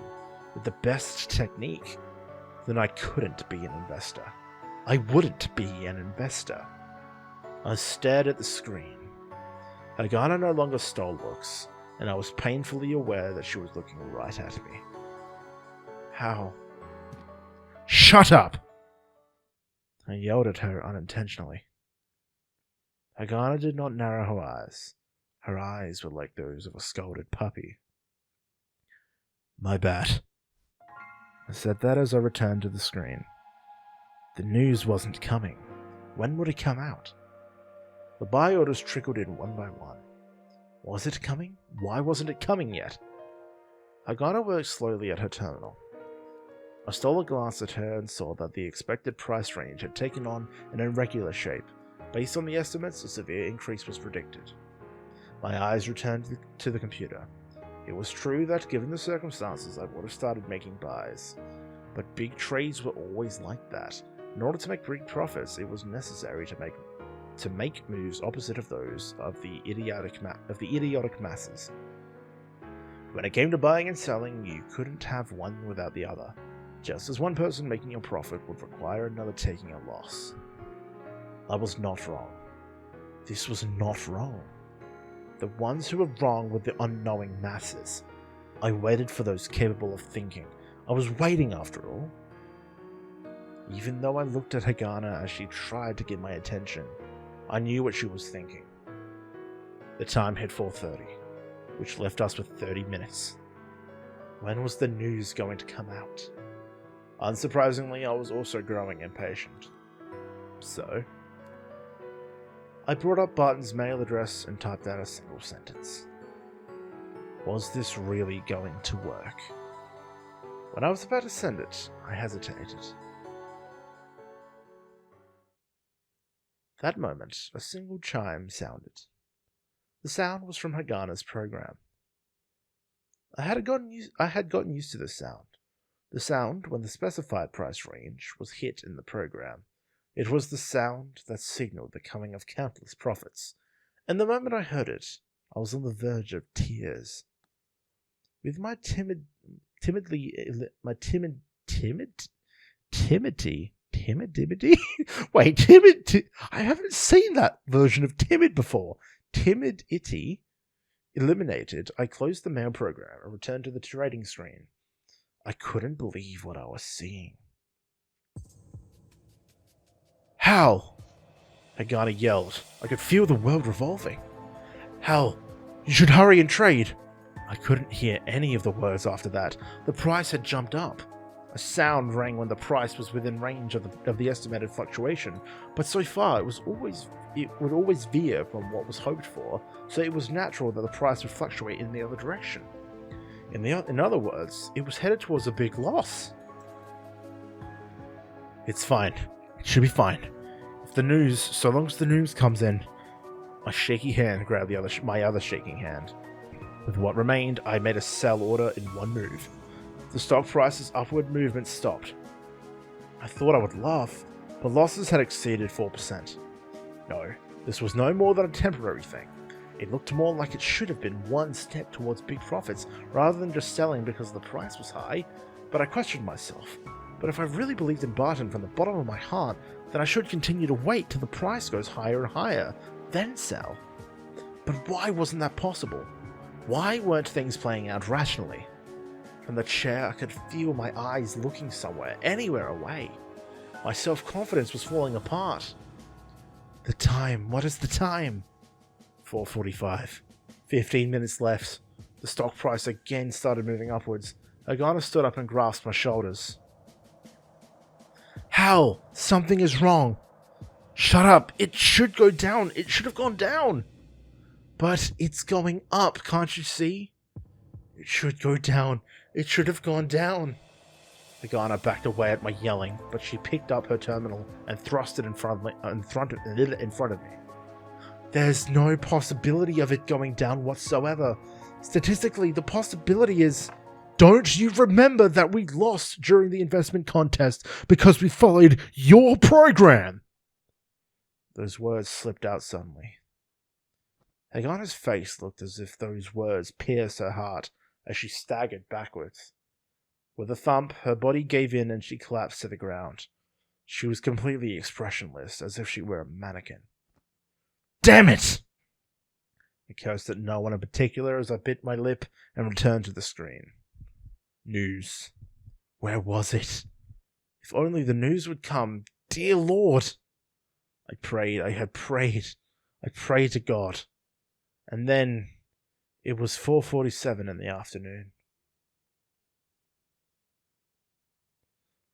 Speaker 1: with the best technique, then I couldn't be an investor. I wouldn't be an investor. I stared at the screen. Hagana no longer stole looks, and I was painfully aware that she was looking right at me. How? Shut up! I yelled at her unintentionally. Hagana did not narrow her eyes. Her eyes were like those of a scolded puppy. My bad. I said that as I returned to the screen. The news wasn't coming. When would it come out? The buy orders trickled in one by one. Was it coming? Why wasn't it coming yet? Hagana worked slowly at her terminal. I stole a glance at her and saw that the expected price range had taken on an irregular shape. Based on the estimates, a severe increase was predicted. My eyes returned to the computer. It was true that, given the circumstances, I would have started making buys. But big trades were always like that. In order to make big profits, it was necessary to make moves opposite of those of the idiotic masses. When it came to buying and selling, you couldn't have one without the other. Just as one person making a profit would require another taking a loss. I was not wrong. This was not wrong. The ones who were wrong were the unknowing masses. I waited for those capable of thinking. I was waiting, after all. Even though I looked at Hagana as she tried to get my attention, I knew what she was thinking. The time hit 4:30, which left us with 30 minutes. When was the news going to come out? Unsurprisingly, I was also growing impatient. So, I brought up Barton's mail address and typed out a single sentence. Was this really going to work? When I was about to send it, I hesitated. That moment, a single chime sounded. The sound was from Hagana's program. I had gotten used to this sound. The sound when the specified price range was hit in the program. It was the sound that signaled the coming of countless profits, and the moment I heard it, I was on the verge of tears. With my timidity. Wait, timid. I haven't seen that version of timid before. Timidity eliminated, I closed the mail program and returned to the trading screen. I couldn't believe what I was seeing. Hal! Hagana yelled. I could feel the world revolving. Hal, you should hurry and trade. I couldn't hear any of the words after that. The price had jumped up. A sound rang when the price was within range of the estimated fluctuation, but so far it would always veer from what was hoped for, so it was natural that the price would fluctuate in the other direction. In other words, it was headed towards a big loss. It's fine. It should be fine. So long as the news comes in. My shaky hand grabbed my other shaking hand. With what remained, I made a sell order in one move. The stock price's upward movement stopped. I thought I would laugh, but losses had exceeded 4%. No, this was no more than a temporary thing. It looked more like it should have been one step towards big profits, rather than just selling because the price was high, but I questioned myself. But if I really believed in Barton from the bottom of my heart, then I should continue to wait till the price goes higher and higher, then sell. But why wasn't that possible? Why weren't things playing out rationally? From the chair, I could feel my eyes looking somewhere, anywhere away. My self-confidence was falling apart. The time, what is the time? 4:45. 15 minutes left. The stock price again started moving upwards. Agana stood up and grasped my shoulders. Hal, something is wrong. Shut up, it should go down, it should have gone down. But it's going up, can't you see? It should go down. It should have gone down. Agana backed away at my yelling, but she picked up her terminal and thrust it in front of me. There's no possibility of it going down whatsoever. Statistically, the possibility is... Don't you remember that we lost during the investment contest because we followed your program? Those words slipped out suddenly. Agana's face looked as if those words pierced her heart as she staggered backwards. With a thump, her body gave in and she collapsed to the ground. She was completely expressionless, as if she were a mannequin. Damn it! I cursed at no one in particular as I bit my lip and returned to the screen. News. Where was it? If only the news would come. Dear Lord! I prayed to God. And then, it was 4:47 in the afternoon.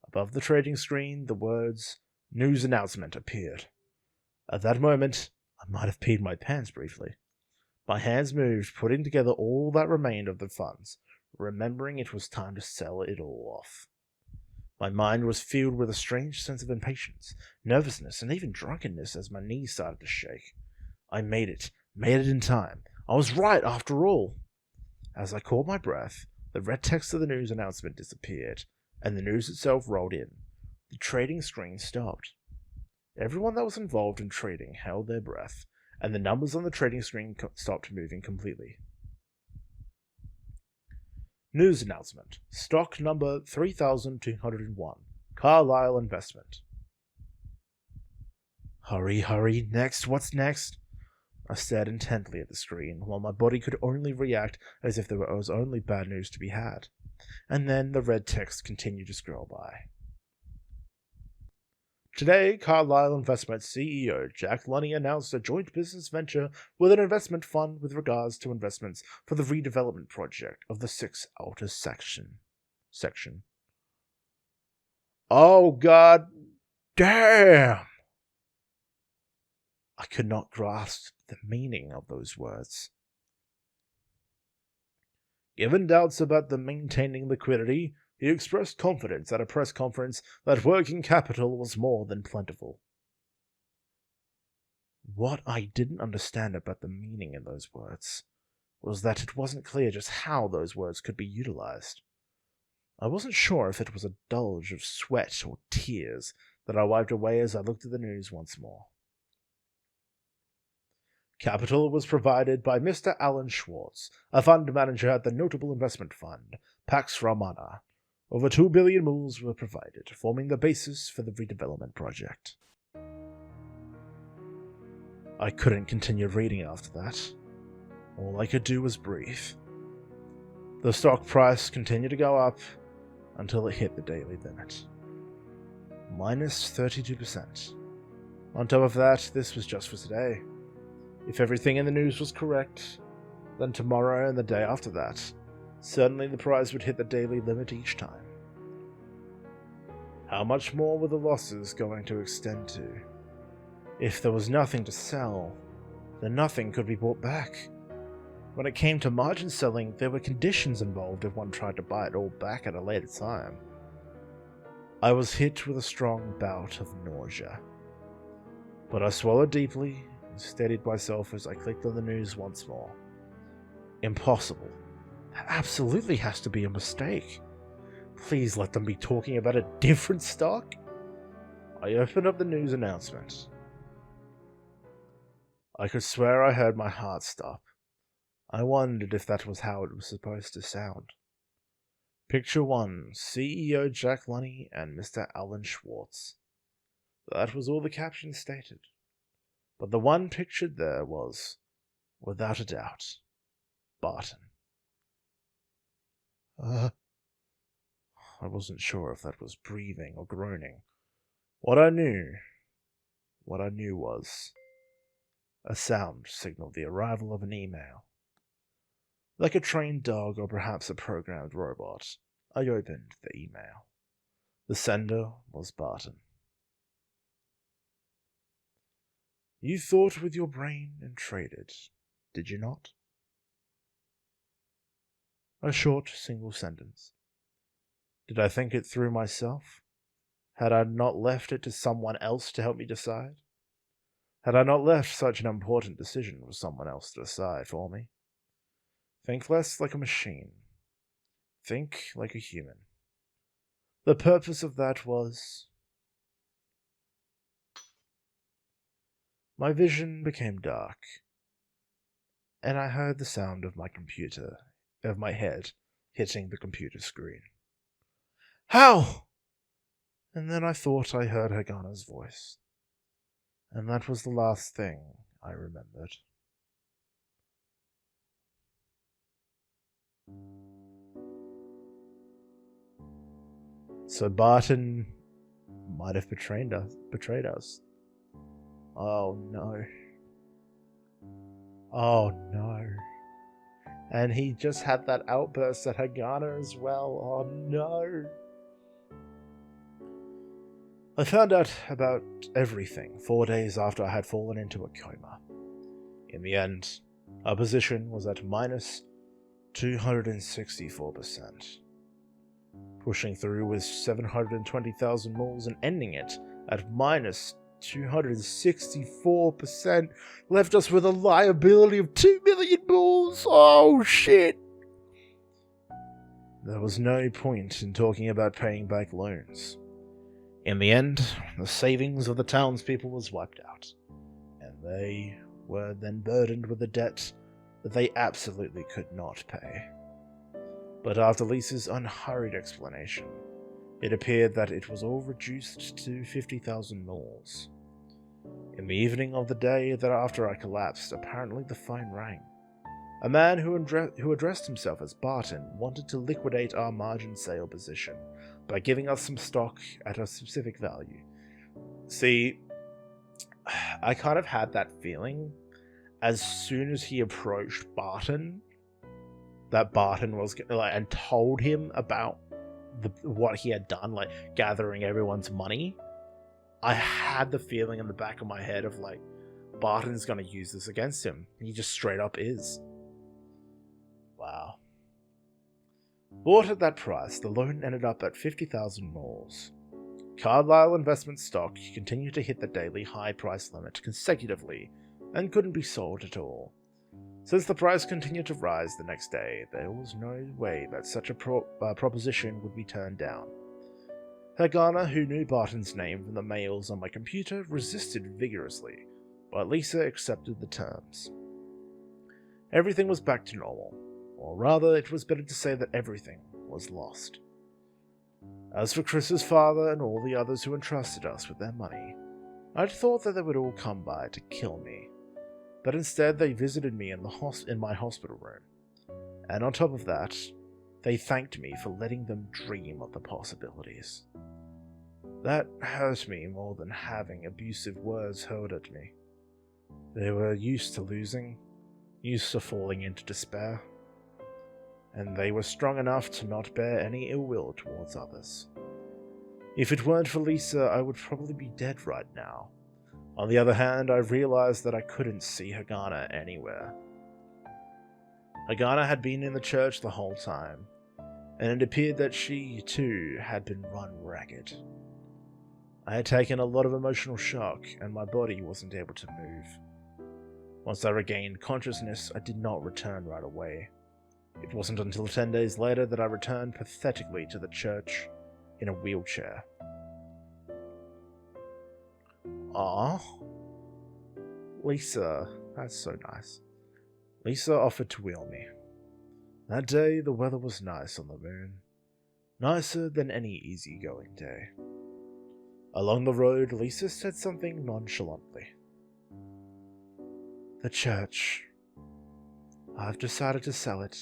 Speaker 1: Above the trading screen, the words, News Announcement, appeared. At that moment, I might have peed my pants briefly. My hands moved, putting together all that remained of the funds, remembering it was time to sell it all off. My mind was filled with a strange sense of impatience, nervousness, and even drunkenness as my knees started to shake. I made it in time. I was right after all. As I caught my breath, the red text of the news announcement disappeared, and the news itself rolled in. The trading screen stopped. Everyone that was involved in trading held their breath, and the numbers on the trading screen stopped moving completely. News announcement. Stock number 3201. Carlyle Investment. Hurry. Next, what's next? I stared intently at the screen, while my body could only react as if there was only bad news to be had. And then the red text continued to scroll by. Today, Carlyle Investment CEO Jack Lunny announced a joint business venture with an investment fund with regards to investments for the redevelopment project of the 6 Outer section. Oh, God damn! I could not grasp the meaning of those words. Given doubts about the maintaining liquidity, he expressed confidence at a press conference that working capital was more than plentiful. What I didn't understand about the meaning in those words was that it wasn't clear just how those words could be utilized. I wasn't sure if it was a dulge of sweat or tears that I wiped away as I looked at the news once more. Capital was provided by Mr. Alan Schwartz, a fund manager at the notable investment fund, Pax Romana. Over 2 billion mools were provided, forming the basis for the redevelopment project. I couldn't continue reading after that. All I could do was breathe. The stock price continued to go up until it hit the daily limit. Minus 32%. On top of that, this was just for today. If everything in the news was correct, then tomorrow and the day after that, certainly the price would hit the daily limit each time. How much more were the losses going to extend to? If there was nothing to sell, then nothing could be bought back. When it came to margin selling, there were conditions involved if one tried to buy it all back at a later time. I was hit with a strong bout of nausea. But I swallowed deeply and steadied myself as I clicked on the news once more. Impossible. That absolutely has to be a mistake. Please let them be talking about a different stock. I opened up the news announcement. I could swear I heard my heart stop. I wondered if that was how it was supposed to sound. Picture 1, CEO Jack Lunny and Mr. Alan Schwartz. That was all the caption stated. But the one pictured there was, without a doubt, Barton. I wasn't sure if that was breathing or groaning. What I knew was, a sound signaled the arrival of an email. Like a trained dog or perhaps a programmed robot, I opened the email. The sender was Barton. You thought with your brain and traded, did you not? A short, single sentence. Did I think it through myself? Had I not left it to someone else to help me decide? Had I not left such an important decision for someone else to decide for me? Think less like a machine. Think like a human. The purpose of that was... My vision became dark, and I heard the sound of my head hitting the computer screen. How? And then I thought I heard Hagana's voice, and that was the last thing I remembered. So Barton might have betrayed us. Oh no. Oh no. And he just had that outburst at Hagana as well. Oh no. I found out about everything 4 days after I had fallen into a coma. In the end, our position was at minus 264%. Pushing through with 720,000 moles and ending it at minus 264% left us with a liability of 2 million moles. Oh shit! There was no point in talking about paying back loans. In the end, the savings of the townspeople was wiped out, and they were then burdened with a debt that they absolutely could not pay. But after Lisa's unhurried explanation, it appeared that it was all reduced to 50,000 moles. In the evening of the day that after I collapsed, apparently the phone rang. A man who addressed himself as Barton wanted to liquidate our margin sale position by giving us some stock at a specific value. See, I kind of had that feeling as soon as he approached Barton, that Barton was and told him about what he had done, like gathering everyone's money. I had the feeling in the back of my head of like, Barton's gonna use this against him. He just straight up is. Wow. Bought at that price, the loan ended up at 50,000 moles. Carlisle investment stock continued to hit the daily high price limit consecutively and couldn't be sold at all. Since the price continued to rise the next day, there was no way that such a proposition would be turned down. Hagana, who knew Barton's name from the mails on my computer, resisted vigorously, but Lisa accepted the terms. Everything was back to normal, or rather, it was better to say that everything was lost. As for Chris's father and all the others who entrusted us with their money, I'd thought that they would all come by to kill me. But instead they visited me in my hospital room, and on top of that, they thanked me for letting them dream of the possibilities. That hurt me more than having abusive words hurled at me. They were used to losing, used to falling into despair, and they were strong enough to not bear any ill will towards others. If it weren't for Lisa, I would probably be dead right now. On the other hand, I realized that I couldn't see Hagana anywhere. Hagana had been in the church the whole time, and it appeared that she, too, had been run ragged. I had taken a lot of emotional shock, and my body wasn't able to move. Once I regained consciousness, I did not return right away. It wasn't until 10 days later that I returned pathetically to the church in a wheelchair. Aw. Lisa, that's so nice. Lisa offered to wheel me. That day, the weather was nice on the moon. Nicer than any easygoing day. Along the road, Lisa said something nonchalantly. The church. I've decided to sell it.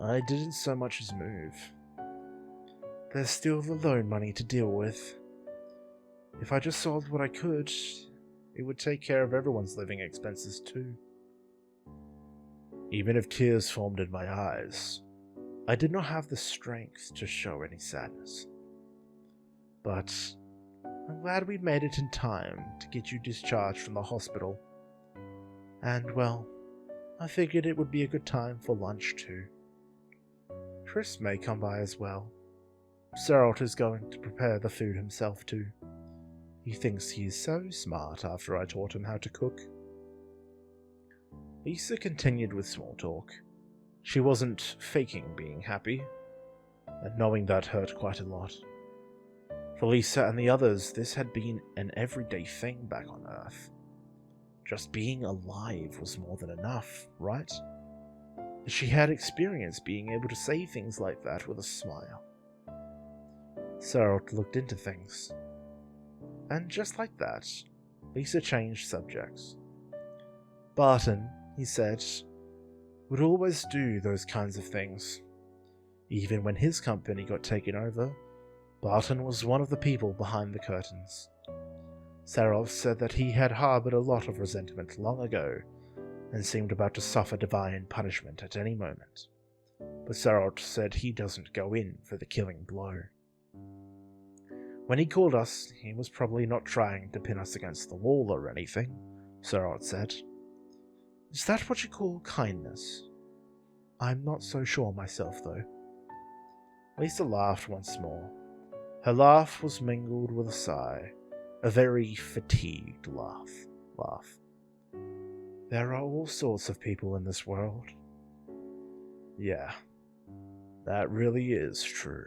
Speaker 1: I didn't so much as move. There's still the loan money to deal with. If I just sold what I could, it would take care of everyone's living expenses too. Even if tears formed in my eyes, I did not have the strength to show any sadness. But I'm glad we made it in time to get you discharged from the hospital. And, well, I figured it would be a good time for lunch too. Chris may come by as well. Seralt is going to prepare the food himself too. He thinks he is so smart after I taught him how to cook. Lisa continued with small talk. She wasn't faking being happy, and knowing that hurt quite a lot. For Lisa and the others, this had been an everyday thing back on Earth. Just being alive was more than enough, right? She had experience being able to say things like that with a smile. Seralt looked into things. And just like that, Lisa changed subjects. Barton, he said, would always do those kinds of things. Even when his company got taken over, Barton was one of the people behind the curtains. Seralt said that he had harbored a lot of resentment long ago, and seemed about to suffer divine punishment at any moment. But Seralt said he doesn't go in for the killing blow. When he called us, he was probably not trying to pin us against the wall or anything, Seralt said. Is that what you call kindness? I'm not so sure myself, though. Lisa laughed once more. Her laugh was mingled with a sigh, a very fatigued laugh. There are all sorts of people in this world. Yeah, that really is true.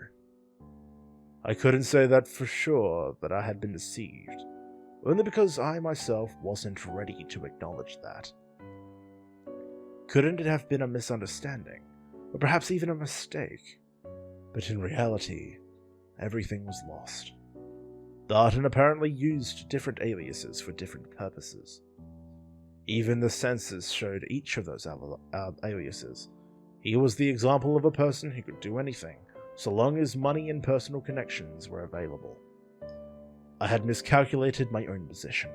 Speaker 1: I couldn't say that for sure that I had been deceived, only because I myself wasn't ready to acknowledge that. Couldn't it have been a misunderstanding, or perhaps even a mistake? But in reality, everything was lost. Barton apparently used different aliases for different purposes. Even the census showed each of those aliases. He was the example of a person who could do anything, so long as money and personal connections were available. I had miscalculated my own position.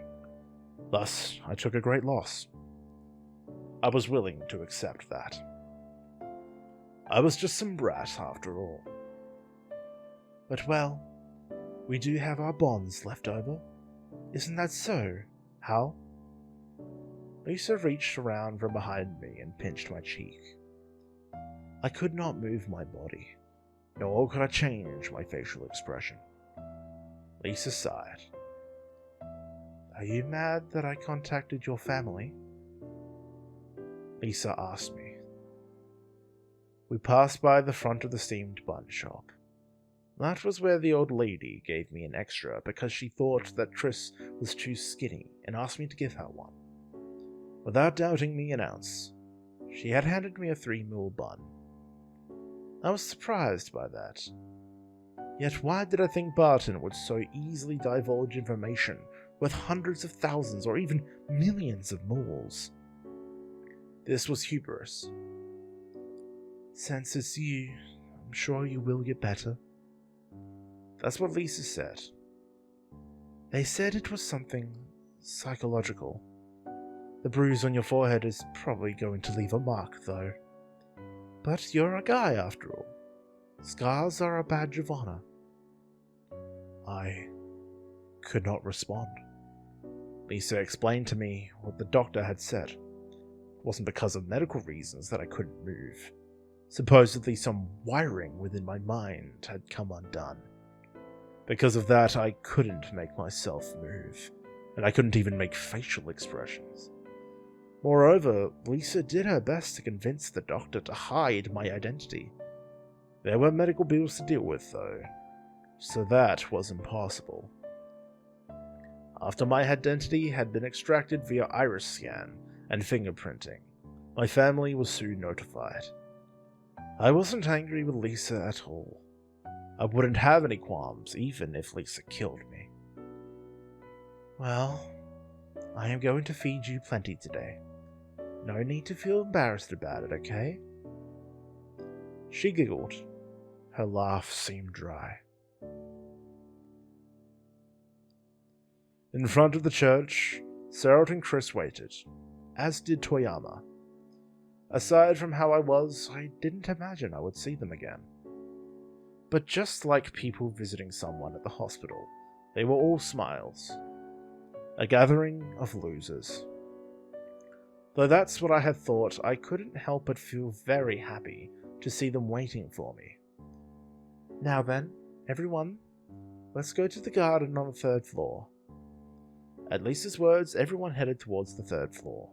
Speaker 1: Thus, I took a great loss. I was willing to accept that. I was just some brat after all. But well, we do have our bonds left over. Isn't that so, Hal? Lisa reached around from behind me and pinched my cheek. I could not move my body, nor could I change my facial expression. Lisa sighed. Are you mad that I contacted your family? Lisa asked me. We passed by the front of the steamed bun shop. That was where the old lady gave me an extra because she thought that Triss was too skinny and asked me to give her one. Without doubting me an ounce, she had handed me a 3-mil bun. I was surprised by that. Yet why did I think Barton would so easily divulge information worth hundreds of thousands or even millions of moles? This was hubris. Since it's you, I'm sure you will get better. That's what Lisa said. They said it was something psychological. The bruise on your forehead is probably going to leave a mark, though. But you're a guy, after all. Scars are a badge of honor. I could not respond. Lisa explained to me what the doctor had said. It wasn't because of medical reasons that I couldn't move. Supposedly some wiring within my mind had come undone. Because of that, I couldn't make myself move, and I couldn't even make facial expressions. Moreover, Lisa did her best to convince the doctor to hide my identity. There were medical bills to deal with, though, so that was impossible. After my identity had been extracted via iris scan and fingerprinting, my family was soon notified. I wasn't angry with Lisa at all. I wouldn't have any qualms even if Lisa killed me. Well, I am going to feed you plenty today. No need to feel embarrassed about it, okay? She giggled. Her laugh seemed dry. In front of the church, Sarah and Chris waited, as did Toyama. Aside from how I was, I didn't imagine I would see them again. But just like people visiting someone at the hospital, they were all smiles. A gathering of losers. Though that's what I had thought, I couldn't help but feel very happy to see them waiting for me. Now then, everyone, let's go to the garden on the 3rd floor. At Lisa's words, everyone headed towards the 3rd floor.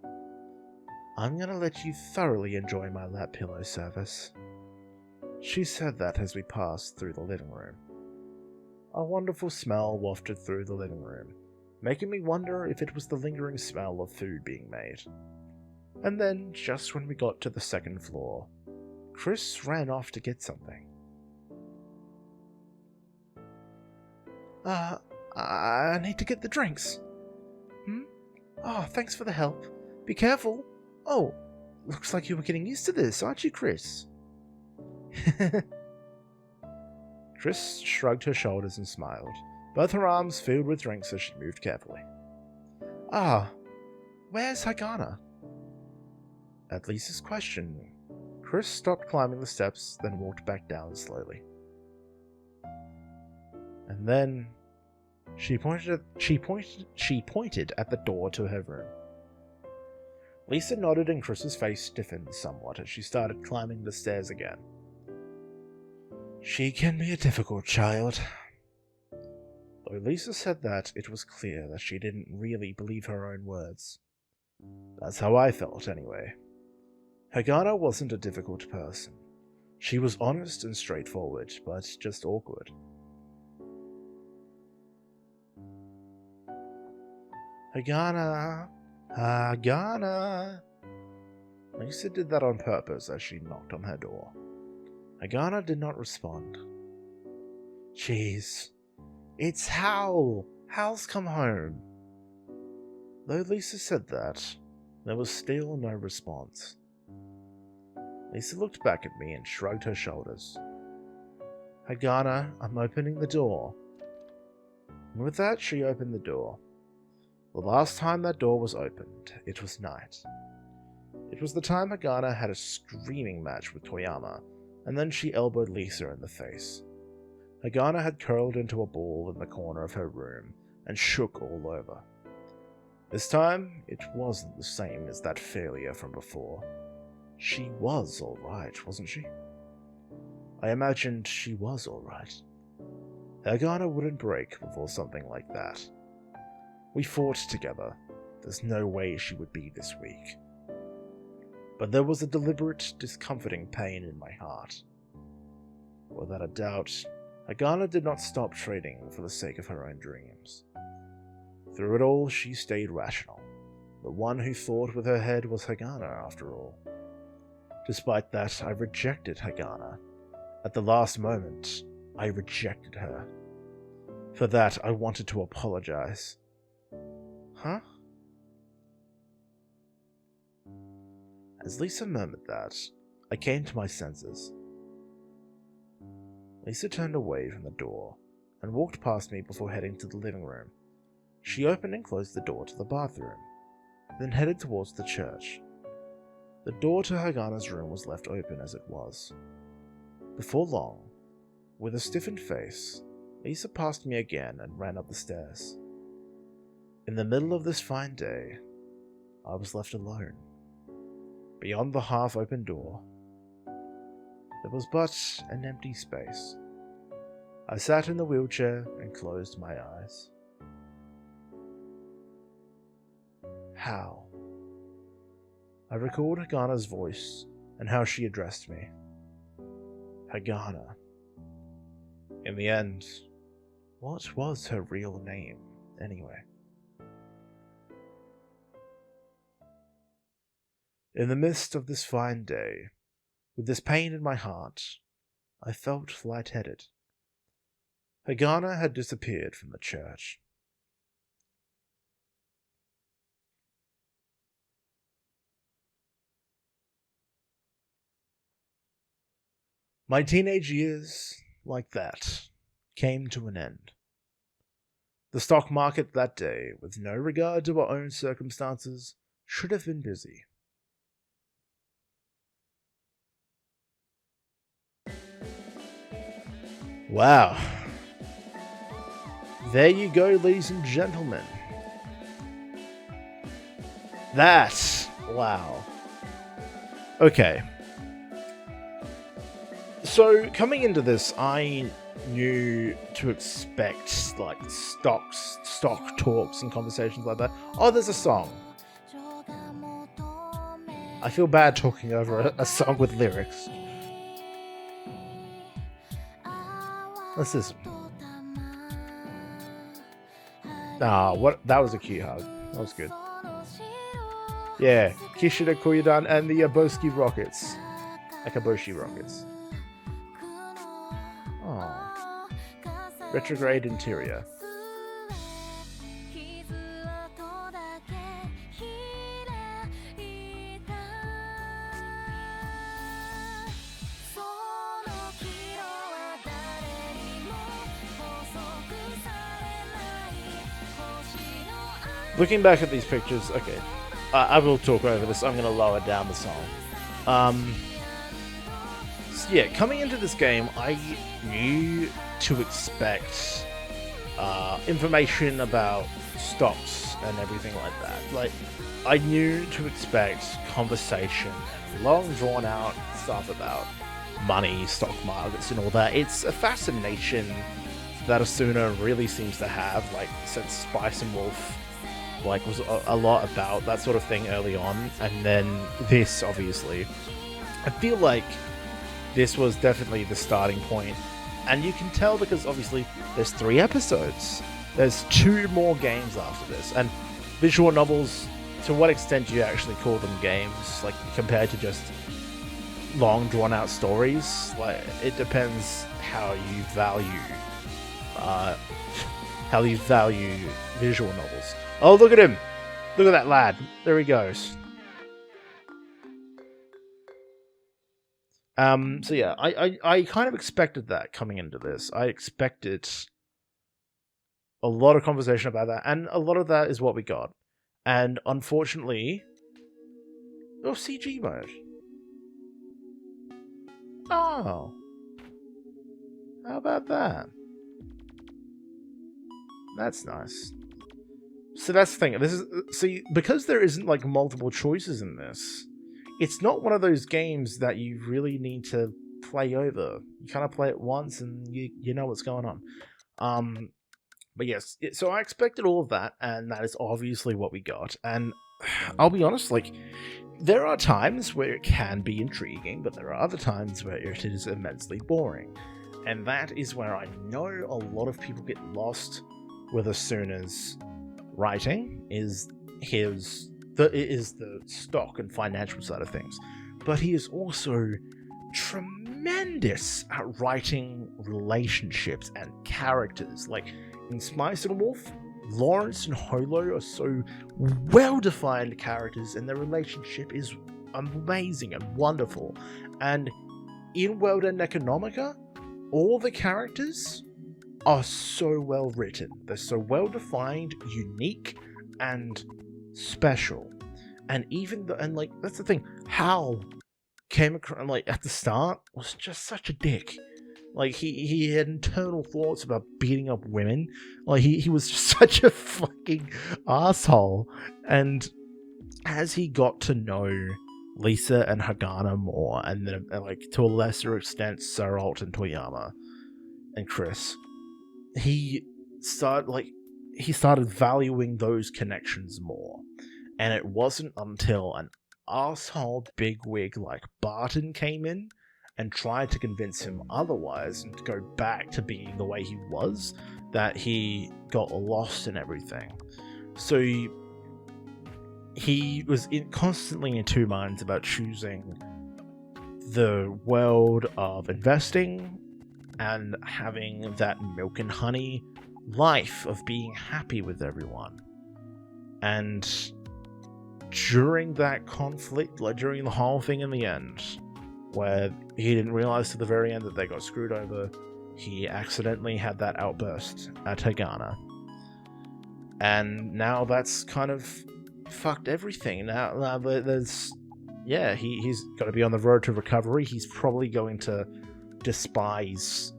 Speaker 1: I'm gonna let you thoroughly enjoy my lap pillow service. She said that as we passed through the living room. A wonderful smell wafted through the living room, making me wonder if it was the lingering smell of food being made. And then, just when we got to the 2nd floor, Chris ran off to get something. I need to get the drinks. Oh, thanks for the help. Be careful. Oh, looks like you were getting used to this, aren't you, Chris? Chris shrugged her shoulders and smiled, both her arms filled with drinks as she moved carefully. Where's Hagana? At Lisa's question, Chris stopped climbing the steps, then walked back down slowly. And then she pointed at the door to her room. Lisa nodded and Chris's face stiffened somewhat as she started climbing the stairs again. She can be a difficult child. Though Lisa said that, it was clear that she didn't really believe her own words. That's how I felt, anyway. Hagana wasn't a difficult person. She was honest and straightforward, but just awkward. Hagana. Lisa did that on purpose as she knocked on her door. Hagana did not respond. Jeez. It's Hal! Hal's come home! Though Lisa said that, there was still no response. Lisa looked back at me and shrugged her shoulders. Hagana, I'm opening the door. And with that, she opened the door. The last time that door was opened, it was night. It was the time Hagana had a screaming match with Toyama, and then she elbowed Lisa in the face. Hagana had curled into a ball in the corner of her room and shook all over. This time, it wasn't the same as that failure from before. She was alright, wasn't she? I imagined she was alright. Hagana wouldn't break before something like that. We fought together. There's no way she would be this weak. But there was a deliberate, discomforting pain in my heart. Without a doubt, Hagana did not stop trading for the sake of her own dreams. Through it all, she stayed rational. The one who thought with her head was Hagana, after all. Despite that, I rejected Hagana. At the last moment, I rejected her. For that, I wanted to apologize. Huh? As Lisa murmured that, I came to my senses. Lisa turned away from the door and walked past me before heading to the living room. She opened and closed the door to the bathroom, then headed towards the church. The door to Hagana's room was left open as it was. Before long, with a stiffened face, Lisa passed me again and ran up the stairs. In the middle of this fine day, I was left alone. Beyond the half-open door, there was but an empty space. I sat in the wheelchair and closed my eyes. How? I recalled Hagana's voice and how she addressed me. Hagana. In the end, what was her real name, anyway? In the midst of this fine day, with this pain in my heart, I felt lightheaded. Hagana had disappeared from the church. My teenage years, like that, came to an end. The stock market that day, with no regard to our own circumstances, should have been busy. Wow. There you go, ladies and gentlemen. Wow. Okay. So, coming into this, I knew to expect, like, stock talks and conversations like that. Oh, there's a song. I feel bad talking over a song with lyrics. What's this? What? That was a cute hug. That was good. Yeah, Kishida Koyudan and the Akaboshi Rockets. Oh. Retrograde interior. Looking back at these pictures, okay, I will talk over this. I'm going to lower down the song. So yeah, coming into this game, I knew to expect information about stocks and everything like that. Like, I knew to expect conversation and long drawn out stuff about money, stock markets, and all that. It's a fascination that Isuna really seems to have, like, since Spice and Wolf, like, was a lot about that sort of thing early on, and then this, obviously. I feel like this was definitely the starting point, and you can tell because, obviously, there's 3 episodes. There's 2 more games after this, and visual novels, to what extent do you actually call them games, like, compared to just long, drawn-out stories? Like, it depends how you value visual novels. Oh, look at him! Look at that lad. There he goes. So yeah, I kind of expected that coming into this. I expected a lot of conversation about that, and a lot of that is what we got. And unfortunately... Oh, CG mode. Oh. How about that? That's nice. So that's the thing. This is, see, because there isn't like multiple choices in this, it's not one of those games that you really need to play over. You kind of play it once and you know what's going on. But yes, so I expected all of that, and that is obviously what we got. And I'll be honest, like, there are times where it can be intriguing, but there are other times where it is immensely boring. And that is where I know a lot of people get lost with Isuna's writing, is the stock and financial side of things. But he is also tremendous at writing relationships and characters. Like, in Spice and Wolf, Lawrence and Holo are so well-defined characters, and their relationship is amazing and wonderful. And in World End Economica, all the characters are so well written. They're so well defined, unique, and special. And even like, that's the thing, Hal came across, like, at the start was just such a dick. Like, he had internal thoughts about beating up women. Like, he was just such a fucking asshole. And as he got to know Lisa and Hagana more, and then, like, to a lesser extent, Saralt and Toyama and Chris, he started valuing those connections more. And it wasn't until an asshole bigwig like Barton came in and tried to convince him otherwise and to go back to being the way he was that he got lost in everything. So he was constantly in two minds about choosing the world of investing and having that milk and honey life of being happy with everyone. And during that conflict, like during the whole thing in the end, where he didn't realize to the very end that they got screwed over, he accidentally had that outburst at Hagana. And now that's kind of fucked everything. Now there's... Yeah, he's got to be on the road to recovery. He's probably going to despise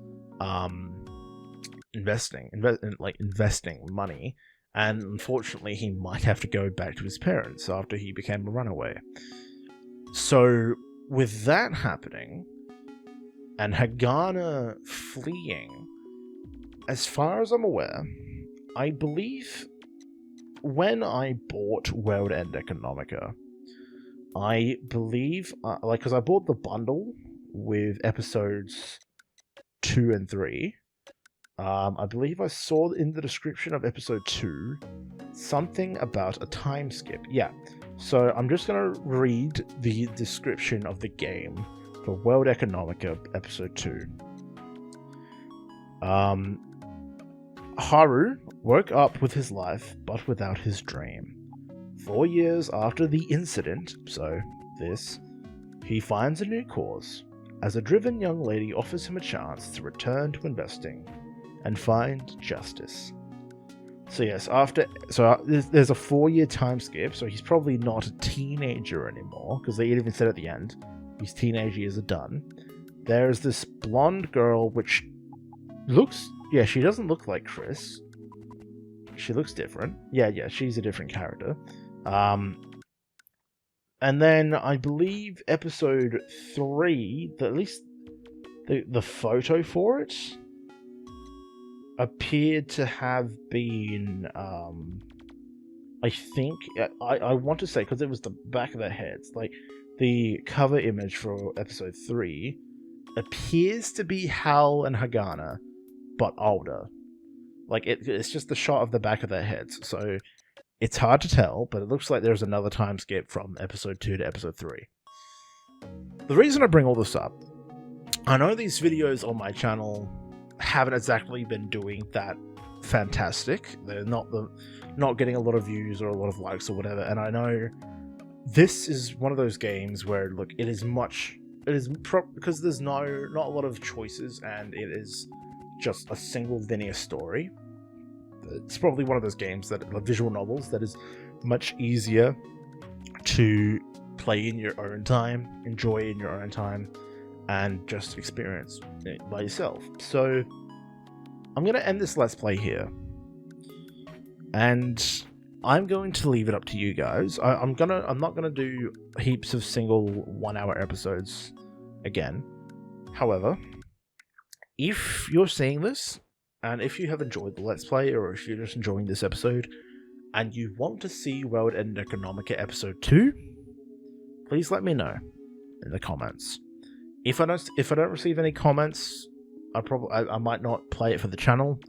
Speaker 1: investing money. And unfortunately, he might have to go back to his parents after he became a runaway. So, with that happening, and Hagana fleeing, as far as I'm aware, I believe when I bought World End Economica, I believe, because I bought the bundle with episodes 2 and 3, I believe I saw in the description of episode 2 something about a time skip. Yeah, so I'm just going to read the description of the game for World Economica episode 2. Haru woke up with his life, but without his dream. 4 years after the incident, he finds a new cause, as a driven young lady offers him a chance to return to investing and find justice. So yes, there's a 4-year time skip, so he's probably not a teenager anymore, because they even said at the end, his teenage years are done. There's this blonde girl, which looks... Yeah, she doesn't look like Chris. She looks different. Yeah, she's a different character. And then I believe episode 3, at least the photo for it, appeared to have been, I think, I want to say, because it was the back of their heads, like, the cover image for episode 3 appears to be Hal and Hagana, but older. Like, it's just the shot of the back of their heads, so it's hard to tell, but it looks like there's another time skip from episode 2 to episode 3. The reason I bring all this up, I know these videos on my channel haven't exactly been doing that fantastic. They're not getting a lot of views or a lot of likes or whatever, and I know this is one of those games where, look, because there's not a lot of choices, and it is just a single linear story. It's probably one of those games that are visual novels that is much easier to play in your own time, enjoy in your own time, and just experience it by yourself. So I'm going to end this Let's Play here, and I'm going to leave it up to you guys. I'm not gonna do heaps of single 1-hour episodes again. However, if you're seeing this, and if you have enjoyed the Let's Play, or if you're just enjoying this episode, and you want to see World End Economica episode 2, please let me know in the comments. If I don't receive any comments, I might not play it for the channel.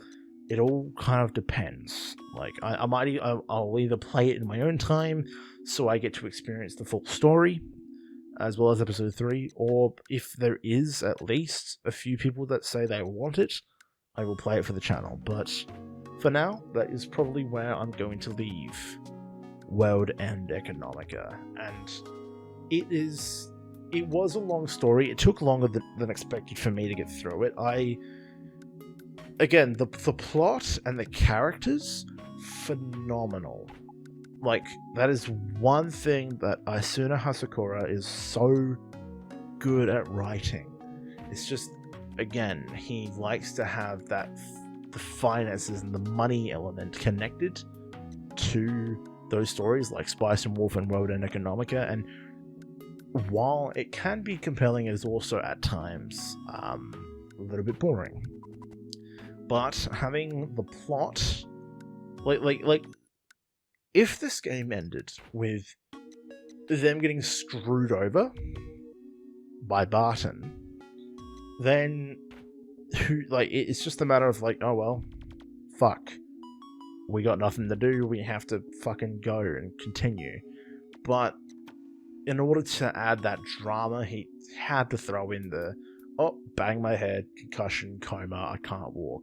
Speaker 1: It all kind of depends. Like, I'll either play it in my own time, so I get to experience the full story, as well as episode 3, or if there is at least a few people that say they want it, I will play it for the channel. But for now, that is probably where I'm going to leave World End Economica. And it was a long story. It took longer than expected for me to get through it. Again, the plot and the characters, phenomenal. Like, that is one thing that Isuna Hasekura is so good at writing. It's just again, he likes to have the finances and the money element connected to those stories like Spice and Wolf and World End Economica, and while it can be compelling, it is also at times a little bit boring. But having the plot, like, if this game ended with them getting screwed over by Barton, then it's just a matter of like, oh well, fuck, we got nothing to do, we have to fucking go and continue. But in order to add that drama, he had to throw in the, oh, bang my head, concussion, coma, I can't walk.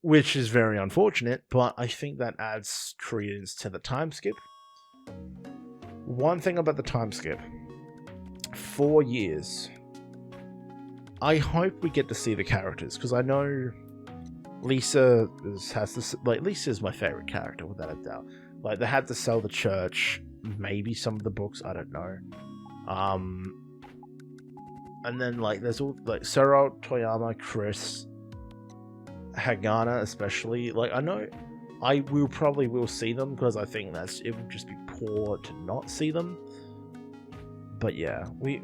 Speaker 1: Which is very unfortunate, but I think that adds credence to the time skip. One thing about the time skip, 4 years. I hope we get to see the characters, because I know Lisa has this, like, Lisa is my favorite character, without a doubt. Like, they had to sell the church, maybe some of the books, I don't know. And then, like, there's all, like, Sero, Toyama, Chris, Hagana especially. Like, I know I will probably see them, because I think it would just be poor to not see them. But yeah, we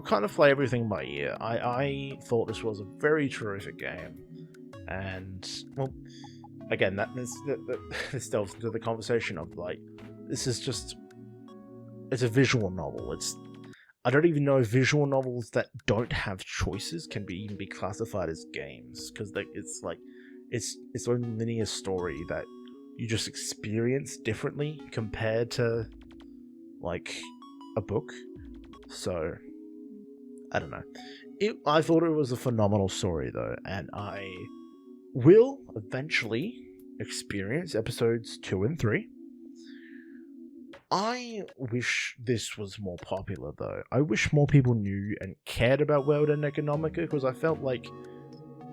Speaker 1: kind of play everything by ear. I thought this was a very terrific game. And, well, again, this delves into the conversation of, like, this is just, it's a visual novel. I don't even know if visual novels that don't have choices can even be classified as games, because it's its own linear story that you just experience differently compared to, like, a book. So, I don't know. I thought it was a phenomenal story, though, and I will eventually experience episodes 2 and 3. I wish this was more popular, though. I wish more people knew and cared about World End Economica, because I felt like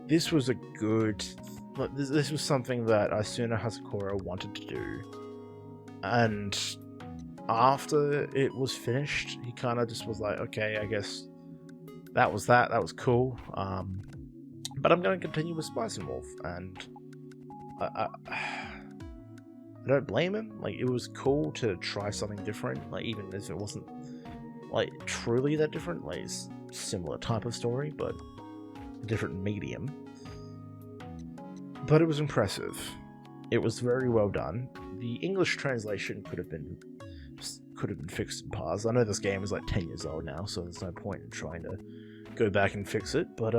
Speaker 1: this was a good... This was something that Isuna Hasekura wanted to do. And after it was finished, he kind of just was like, okay, I guess that was that. That was cool. But I'm going to continue with Spice and Wolf, and I don't blame him. Like, it was cool to try something different, like, even if it wasn't, like, truly that different. Like, it's a similar type of story, but a different medium. But it was impressive. It was very well done. The English translation could have been fixed in parts. I know this game is like 10 years old now, so there's no point in trying to go back and fix it, but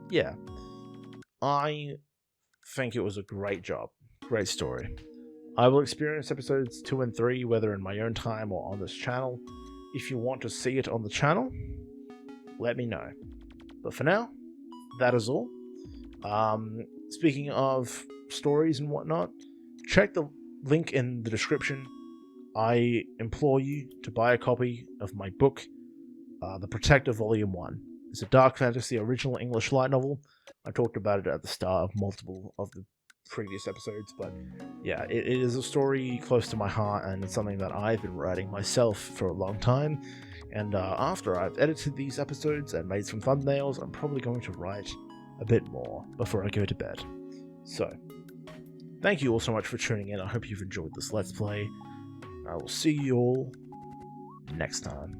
Speaker 1: yeah. I think it was a great job. Great story. I will experience episodes 2 and 3, whether in my own time or on this channel. If you want to see it on the channel, let me know. But for now, that is all. Speaking of stories and whatnot, check the link in the description. I implore you to buy a copy of my book, The Protector Volume 1. It's a dark fantasy original English light novel. I talked about it at the start of multiple of the previous episodes, but yeah, it is a story close to my heart, and it's something that I've been writing myself for a long time. And after I've edited these episodes and made some thumbnails, I'm probably going to write a bit more before I go to bed. So, thank you all so much for tuning in. I hope you've enjoyed this Let's Play. I will see you all next time.